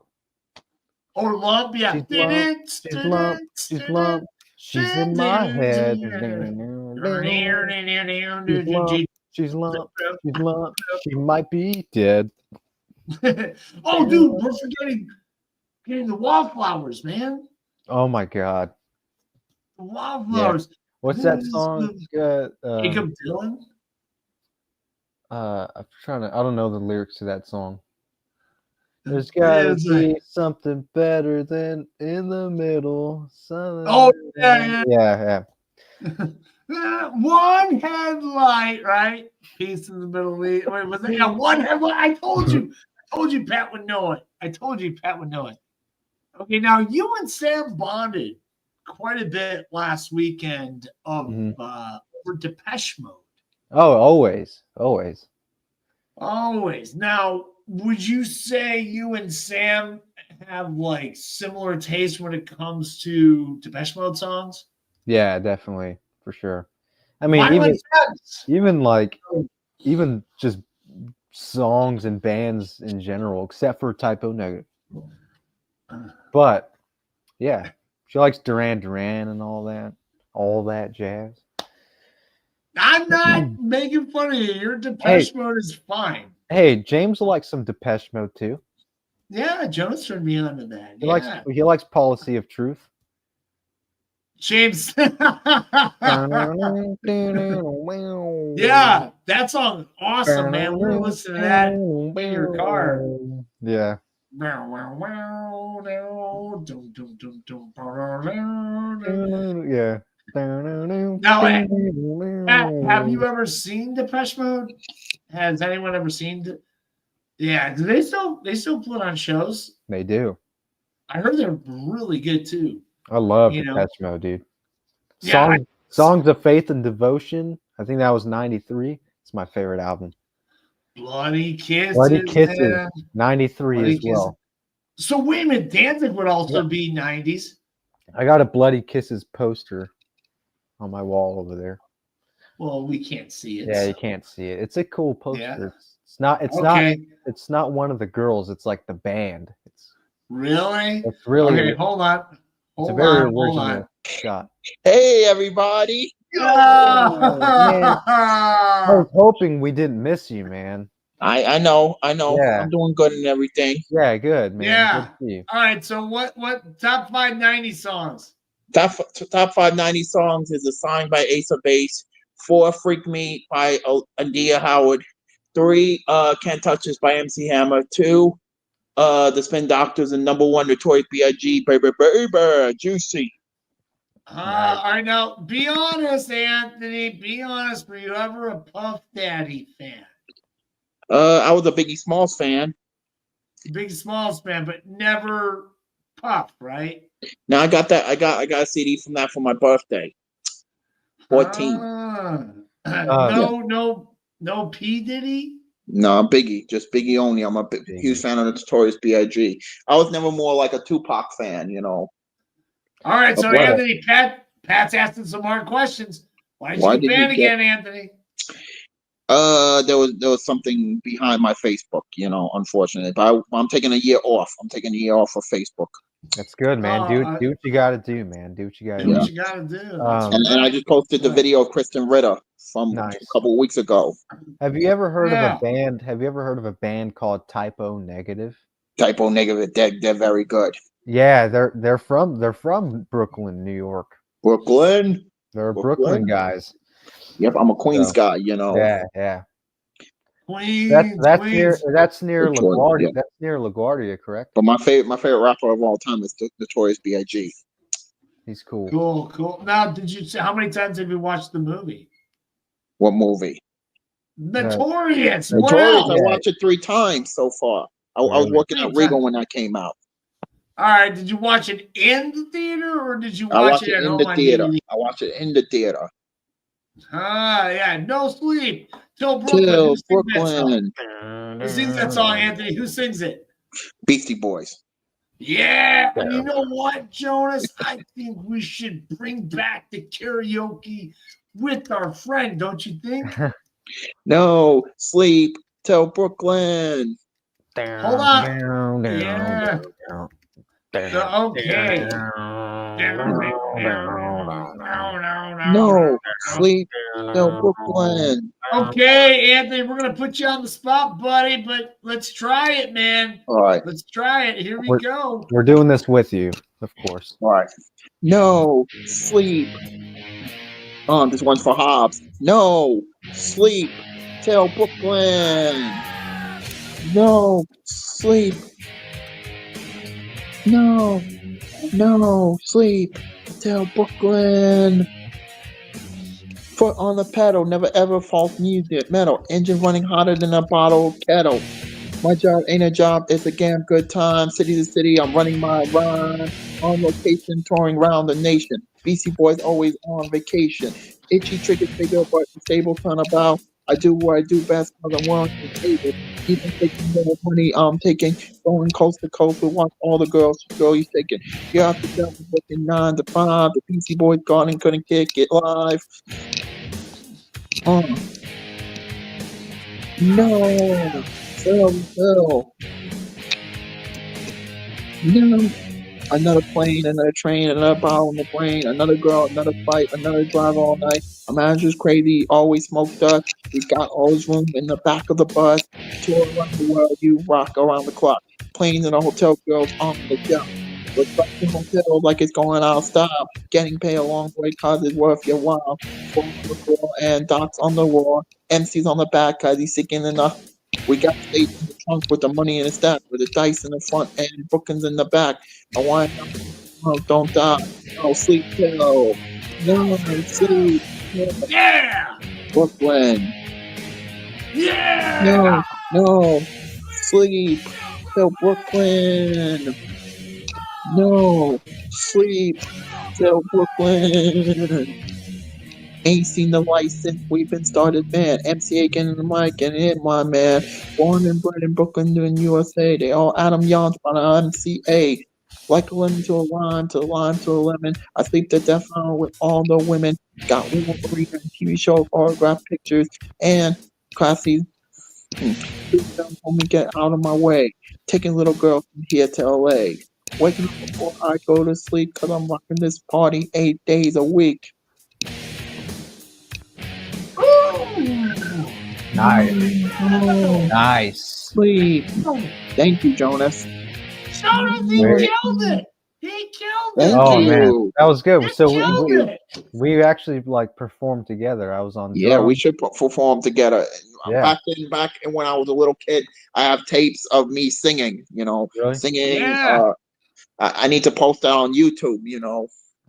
Or Lump, yeah. She's lump. She's in my head. She's lump. She might be dead. Oh, dude, we're forgetting the Wallflowers, man. Oh my God. The Wallflowers. Yeah. What's that song? Jacob Dylan. I'm trying to. I don't know the lyrics to that song. There's gotta be something better than in the middle. Oh yeah. One headlight, right? Piece in the middle. Wait, was that? Yeah, one headlight. I told you Pat would know it. Okay, now you and Sam bonded quite a bit last weekend over Depeche Mode. Oh, always. Now, would you say you and Sam have like similar taste when it comes to Depeche Mode songs? Yeah, definitely, for sure. I mean, even just songs and bands in general, except for Typo Negative. But yeah, she likes Duran Duran and all that jazz. I'm not making fun of you. Your Depeche Mode is fine. Hey, James will like some Depeche Mode too. Yeah, Jonas turned me on to that. He likes Policy of Truth. James. Yeah, that song awesome, man. We were listening to that in your car. Yeah. Yeah. Now, have you ever seen Depeche Mode? Has anyone ever seen it? Yeah, do they still put on shows? They do. I heard they're really good too. I love Depeche Mode, dude. Songs of Faith and Devotion. I think that was 93. It's my favorite album. Bloody Kisses. 93 Bloody as well. So wait a minute, Danzig would also be 90s. I got a Bloody Kisses poster on my wall over there. Well, we can't see it. Yeah, you so- can't see it. It's a cool poster. Yeah. It's not. It's Okay. not. It's not one of the girls. It's like the band. Really? It's really. Okay, hold on. It's a Hold very on. Hold original on. shot. Hey, everybody. man. I was hoping we didn't miss you, man. I know. Yeah. I'm doing good and everything. Yeah, good, man. Yeah. Good to see you. All right. So what top 590 songs? Top 590 songs is assigned by Ace of Base. 4, Freak Me by Adia Howard. 3, Can't Touch This by MC Hammer. 2, The Spin Doctors, and number 1, Notorious B.I.G. Baby, baby, Juicy. Nice. All right, now be honest, Anthony. Be honest. Were you ever a Puff Daddy fan? I was a Biggie Smalls fan. Big Smalls fan, but never Puff, right? Now I got that. I got a CD from that for my birthday. 14. No P Diddy. No, Biggie, just Biggie only. I'm a huge fan of the Notorious B.I.G. I was never more like a Tupac fan, you know. All right, so Okay. Anthony, Pat's asking some hard questions. Why did you ban again, Anthony? There was something behind my Facebook, you know, unfortunately. But I'm taking a year off. I'm taking a year off of Facebook. That's good, man. Do what you got to do, man. Do what you got to Do do. what you got to do. And I just posted the video of Kristen Ritter from a couple of weeks ago. Have you ever heard of a band? Have you ever heard of a band called Typo Negative? Typo Negative, they're very good. Yeah, they're from Brooklyn, New York. Brooklyn. They're Brooklyn guys. Yep, I'm a Queens guy, you know. Yeah. Queens. That's near LaGuardia. Yeah. That's near LaGuardia, correct? But my favorite rapper of all time is Notorious B.I.G. He's cool. Cool. Now, how many times have you watched the movie? What movie? Notorious. Notorious. I watched it 3 times so far. I was working at Regal when that came out. All right. Did you watch it in the theater or did you I watch watched it it at in home the on theater. DVD? I watched it in the theater. Yeah. No sleep till Brooklyn. Till Who Brooklyn. sings that song, Anthony? Who sings it? Beastie Boys. Yeah. And you know what, Jonas? I think we should bring back the karaoke with our friend, don't you think? No sleep till Brooklyn. Hold on. Yeah. Okay. No sleep till Brooklyn. Okay, Anthony, we're gonna put you on the spot, buddy, but let's try it, man. All right. Let's try it. Here we go. We're doing this with you, of course. All right. No sleep. This one's for Hobbs. No sleep till Brooklyn. No sleep. No sleep till Brooklyn. Foot on the pedal, never ever false music. Metal, engine running hotter than a bottle kettle. My job ain't a job, it's a damn good time. City to city, I'm running my rhyme. On location, touring around the nation. BC Boys always on vacation. Itchy trigger figure, but stable turnabout. I do what I do best because I'm willing to table. Even taking more money I'm taking. Going coast to coast to watch all the girls you shaking. You have to tell me looking 9 to 5. The BC Boys gone and couldn't kick it live. No. Phil. No. Another plane, another train, another bottle in the brain, another girl, another fight, another drive all night. My manager's crazy, always smoked us. We got all his room in the back of the bus. Tour around the world, you rock around the clock. Planes in a hotel, girls on the jump. We're back in hotel like it's going out of style. Getting paid a long way cause it's worth your while. Phone on the floor and docs on the wall. MC's on the back cause he's sick enough. We got stage in the trunk with the money in the stack, with the dice in the front and bookings in the back. I want don't die. No sleep till. No sleep. Yeah. Brooklyn. Yeah. No sleep till Brooklyn. No sleep till Brooklyn. Ain't seen the light since we've been started, man. MC Aiken in the mic and hit my man. Born and bred in Brooklyn, in USA. They all Adam Yance on MCA. like a lemon to a lime, to a lime to a lemon. I sleep to death with all the women. Got one arena and TV shows, autograph pictures, and classy. Please don't let me get out of my way. Taking little girl from here to LA. Waking up before I go to sleep because I'm rocking this party 8 days a week. Nice. Sleep. Thank you, Jonas. Jonas, he Great. killed it. He killed Thank it. Oh you. man, that was good. He So killed it. we actually like performed together. I was on Yeah, we drums. should perform together. Yeah. Back in when I was a little kid, I have tapes of me singing. Really? Singing. Yeah. I need to post that on YouTube.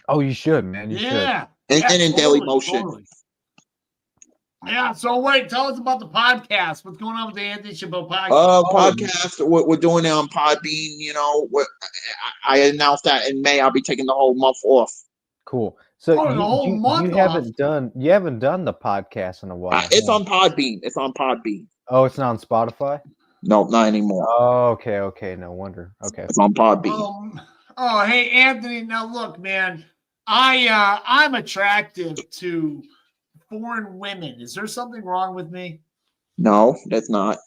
Oh, you should, man. You should. Yeah. And Yeah, in Daily Motion. Totally. Yeah, so wait, tell us about the podcast. What's going on with the Anthony Chabot podcast? Podcast. We're doing it on Podbean. I announced that in May I'll be taking the whole month off. Cool. So Oh, the whole month you haven't done the podcast in a while. It's huh? on Podbean. It's on Podbean. Oh, it's not on Spotify? No, not anymore. Oh, okay. No wonder. Okay. It's on Podbean. Oh, hey, Anthony. Now look, man, I'm attractive to foreign women. Is there something wrong with me? No, that's not.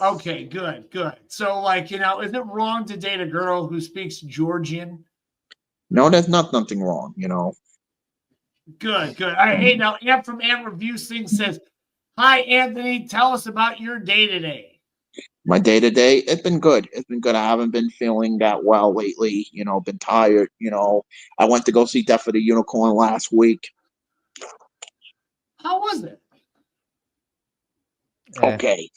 Okay, good. So, like, is it wrong to date a girl who speaks Georgian? No, there's nothing wrong. Good. All right, hey, now, Amp from Amp Reviews Thing says, hi, Anthony. Tell us about your day today. My day to day, it's been good. I haven't been feeling that well lately. Been tired. I went to go see Death of the Unicorn last week. How was it? Okay.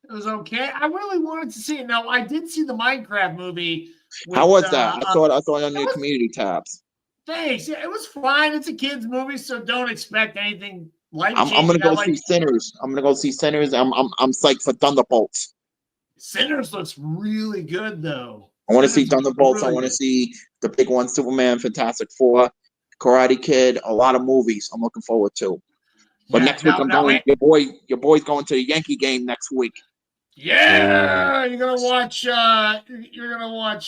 It was okay. I really wanted to see it. Now, I did see the Minecraft movie. How was that? I saw it on your community tabs. Thanks. Yeah, it was fine. It's a kids movie, so don't expect anything life-changing. I'm gonna go see Sinners. I'm psyched for Thunderbolts. Sinners looks really good, though. I want to see Thunderbolts. Really I want to see the big one, Superman, Fantastic Four, Karate Kid. A lot of movies I'm looking forward to. But next week I'm going. Your boy's going to the Yankee game next week. Yeah, you're gonna watch.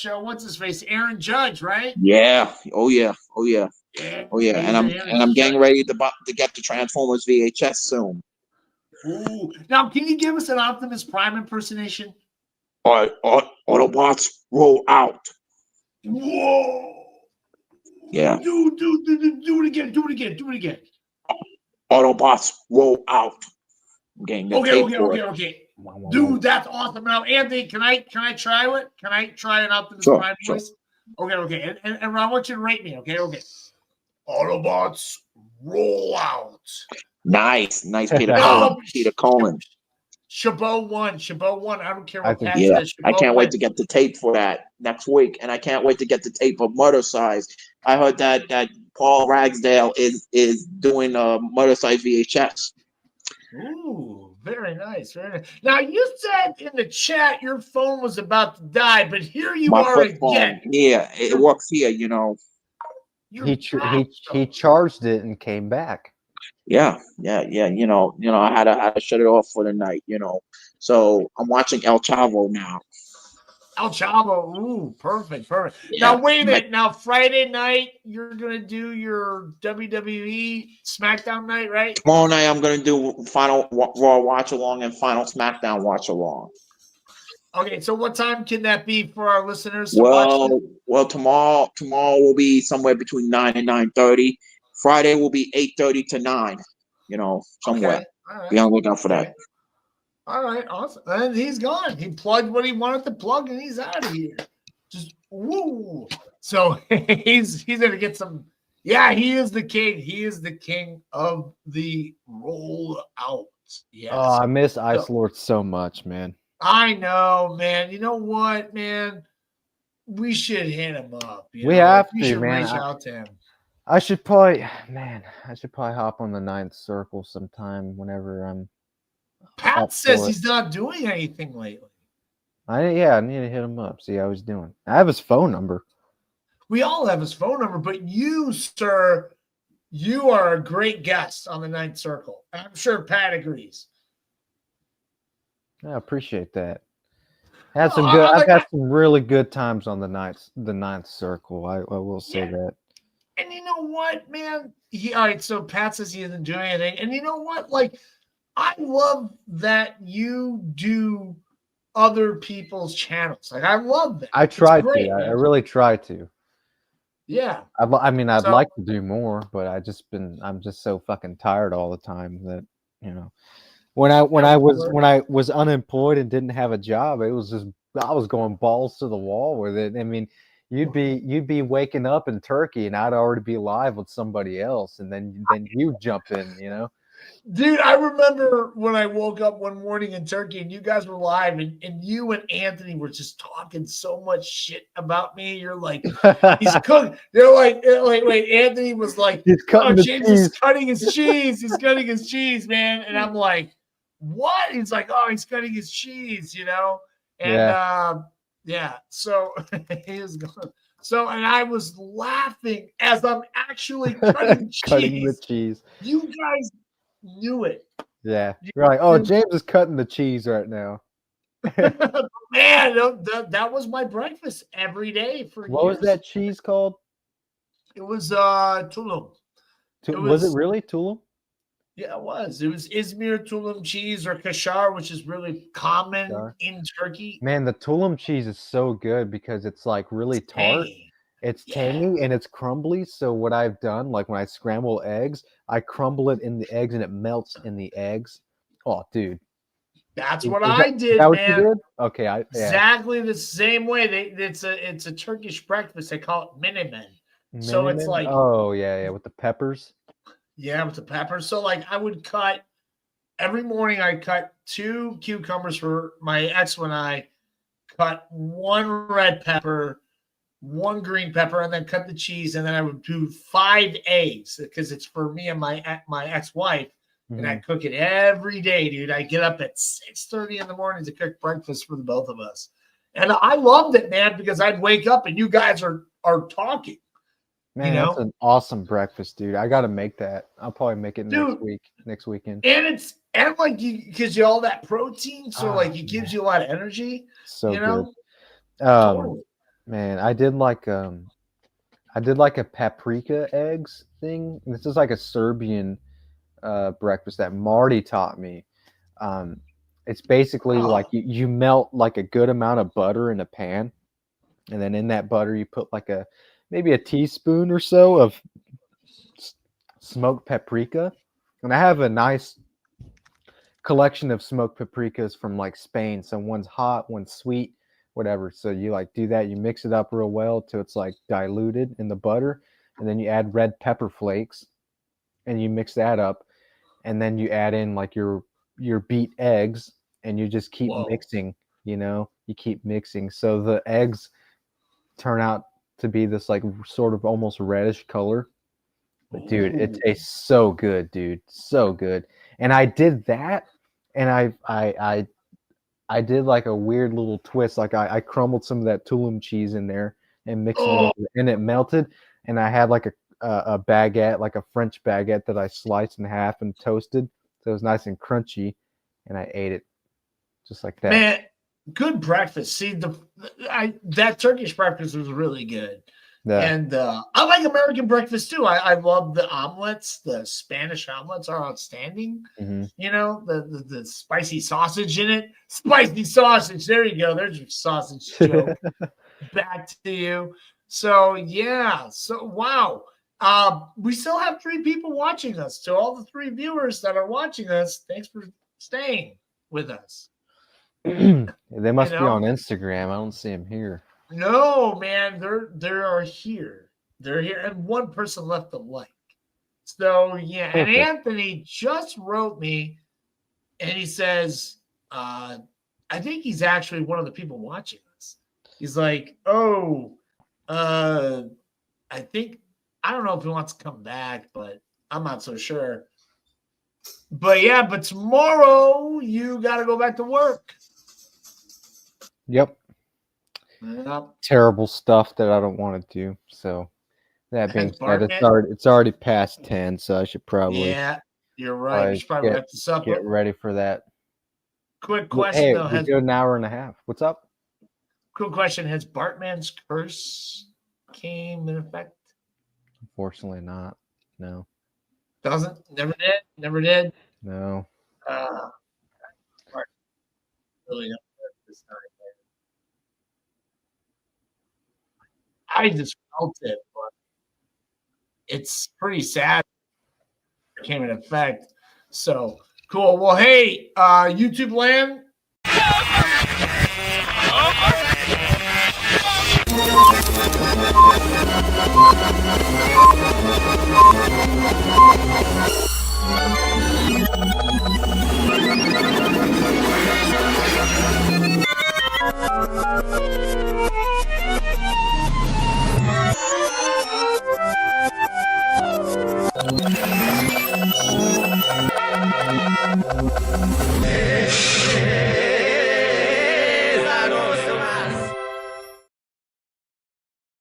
What's his face? Aaron Judge, right? Yeah. Oh yeah. And I'm getting ready to get the Transformers VHS soon. Ooh. Now, can you give us an Optimus Prime impersonation? Autobots roll out. Whoa! Yeah. Do it again. Autobots roll out. I'm getting the tape for it. Okay. Dude, that's awesome. Now, Anthony, can I try it? Can I try an Optimus Prime voice? Okay. And I want you to rate me, okay? Autobots roll out. Nice, Peter Cullen. Chabot won. I don't care what Pat Yeah, says. I can't wait to get the tape for that next week, and I can't wait to get the tape of Murder Size. I heard that Paul Ragsdale is doing a Murder Size VHS. Ooh, very nice. Now, you said in the chat your phone was about to die, but here you are again. Yeah, it works here, He charged it and came back. Yeah. I had to shut it off for the night. So I'm watching El Chavo now. El Chavo, ooh, perfect. Yeah. Now wait a minute. Now Friday night you're gonna do your WWE SmackDown night, right? Tomorrow night I'm gonna do final Raw watch along and final SmackDown watch along. Okay, so what time can that be for our listeners? Well, tomorrow will be somewhere between 9 and 9:30. Friday will be 8:30 to 9. Somewhere. Okay. All right. Be on the lookout for that. All right, awesome. And he's gone. He plugged what he wanted to plug, and he's out of here. Just woo. So he's gonna get some. Yeah, he is the king. He is the king of the roll out. Yes. Oh, I miss Ice Lord so much, man. I know, man. You know what, man? We should hit him up. We have to, should man. Reach out to him. I should probably hop on the Ninth Circle sometime whenever I'm. Pat says he's not doing anything lately. I need to hit him up, see how he's doing. I have his phone number. We all have his phone number, but you, sir, you are a great guest on the Ninth Circle. I'm sure Pat agrees. I appreciate that. Had some good. I've had some really good times on the ninth circle. I will say that. And you know what, man? All right, so Pat says he isn't doing anything. And you know what? Like, I love that you do other people's channels. Like, I love that. I try to. I really try to. Yeah. I mean, I'd like to do more, but I'm just so fucking tired all the time that, you know, when I was unemployed and didn't have a job, it was just, I was going balls to the wall with it. I mean, you'd be waking up in Turkey and I'd already be live with somebody else, and then you jump in, you know. Dude, I remember when I woke up one morning in Turkey and you guys were live, and you and Anthony were just talking so much shit about me. You're like, he's cooking. They're like, wait, Anthony was like, he's cutting James is cutting his cheese. He's cutting his cheese, man. And I'm like, what? He's like, oh, he's cutting his cheese, you know? And yeah. So he was going. So, and I was laughing as I'm actually cutting cheese. Cutting the cheese. You guys knew it. Yeah. You're like, oh, James is cutting the cheese right now. Man, that was my breakfast every day for what years. Was that cheese called? It was Tulum. Was it really Tulum? Yeah, it was. It was Izmir Tulum cheese, or kashar, which is really common in Turkey. Man, the Tulum cheese is so good because it's like really tart. It's tangy and it's crumbly. So what I've done, like when I scramble eggs, I crumble it in the eggs and it melts in the eggs. Oh, dude. That's what I did, is that man. What you did? Okay, exactly the same way. It's a Turkish breakfast. They call it menemen. So it's like, oh yeah, with the peppers. Yeah, with the peppers. So like I would cut every morning. I cut 2 cucumbers for my ex when I cut 1 red pepper, 1 green pepper, and then cut the cheese. And then I would do 5 eggs because it's for me and my ex-wife. And I cook it every day, dude. I get up at 6:30 in the morning to cook breakfast for the both of us. And I loved it, man, because I'd wake up and you guys are talking. Man, that's an awesome breakfast, dude. I got to make that. I'll probably make it next weekend. And like gives you all that protein, so like it gives you a lot of energy. So you know? Good. Totally. Man, I did like a paprika eggs thing. This is like a Serbian breakfast that Marty taught me. It's basically like you melt like a good amount of butter in a pan, and then in that butter you put like maybe a teaspoon or so of smoked paprika. And I have a nice collection of smoked paprikas from like Spain. So one's hot, one's sweet, whatever. So you like do that, you mix it up real well till it's like diluted in the butter, and then you add red pepper flakes and you mix that up, and then you add in like your beat eggs, and you just keep mixing, you know, you keep mixing. So the eggs turn out to be this like sort of almost reddish color. But dude, it tastes so good, dude. So good. And I did that, and I did like a weird little twist. Like I crumbled some of that Tulum cheese in there and mixed it up, and it melted. And I had like a baguette, like a French baguette that I sliced in half and toasted. So it was nice and crunchy, and I ate it just like that. Man, good breakfast. See, that Turkish breakfast was really good. Yeah. And I like American breakfast too. I love the omelets. The Spanish omelets are outstanding. Mm-hmm. You know, the spicy sausage in it. Spicy sausage. There you go. There's your sausage joke. Back to you. So yeah. So wow. We still have 3 people watching us. To all the 3 viewers that are watching us, thanks for staying with us. They must be on Instagram. I don't see them here. No, man, they're here. They're here, and 1 person left a like. So yeah, perfect. And Anthony just wrote me, and he says, I think he's actually one of the people watching us. He's like, I think, I don't know if he wants to come back, but I'm not so sure. But yeah, but tomorrow you got to go back to work. Yep. Terrible stuff that I don't want to do. So that being said, it's already past 10, so I should probably. Yeah, you're right. You should probably wrap this up. Get ready for that. Quick question though. We did an hour and a half. What's up? Cool question. Has Bartman's curse came in effect? Unfortunately, not. No. Doesn't? Never did? Never did? No. Really don't know this time. I just felt it, but it's pretty sad it came in effect. So cool. Well, hey, YouTube land.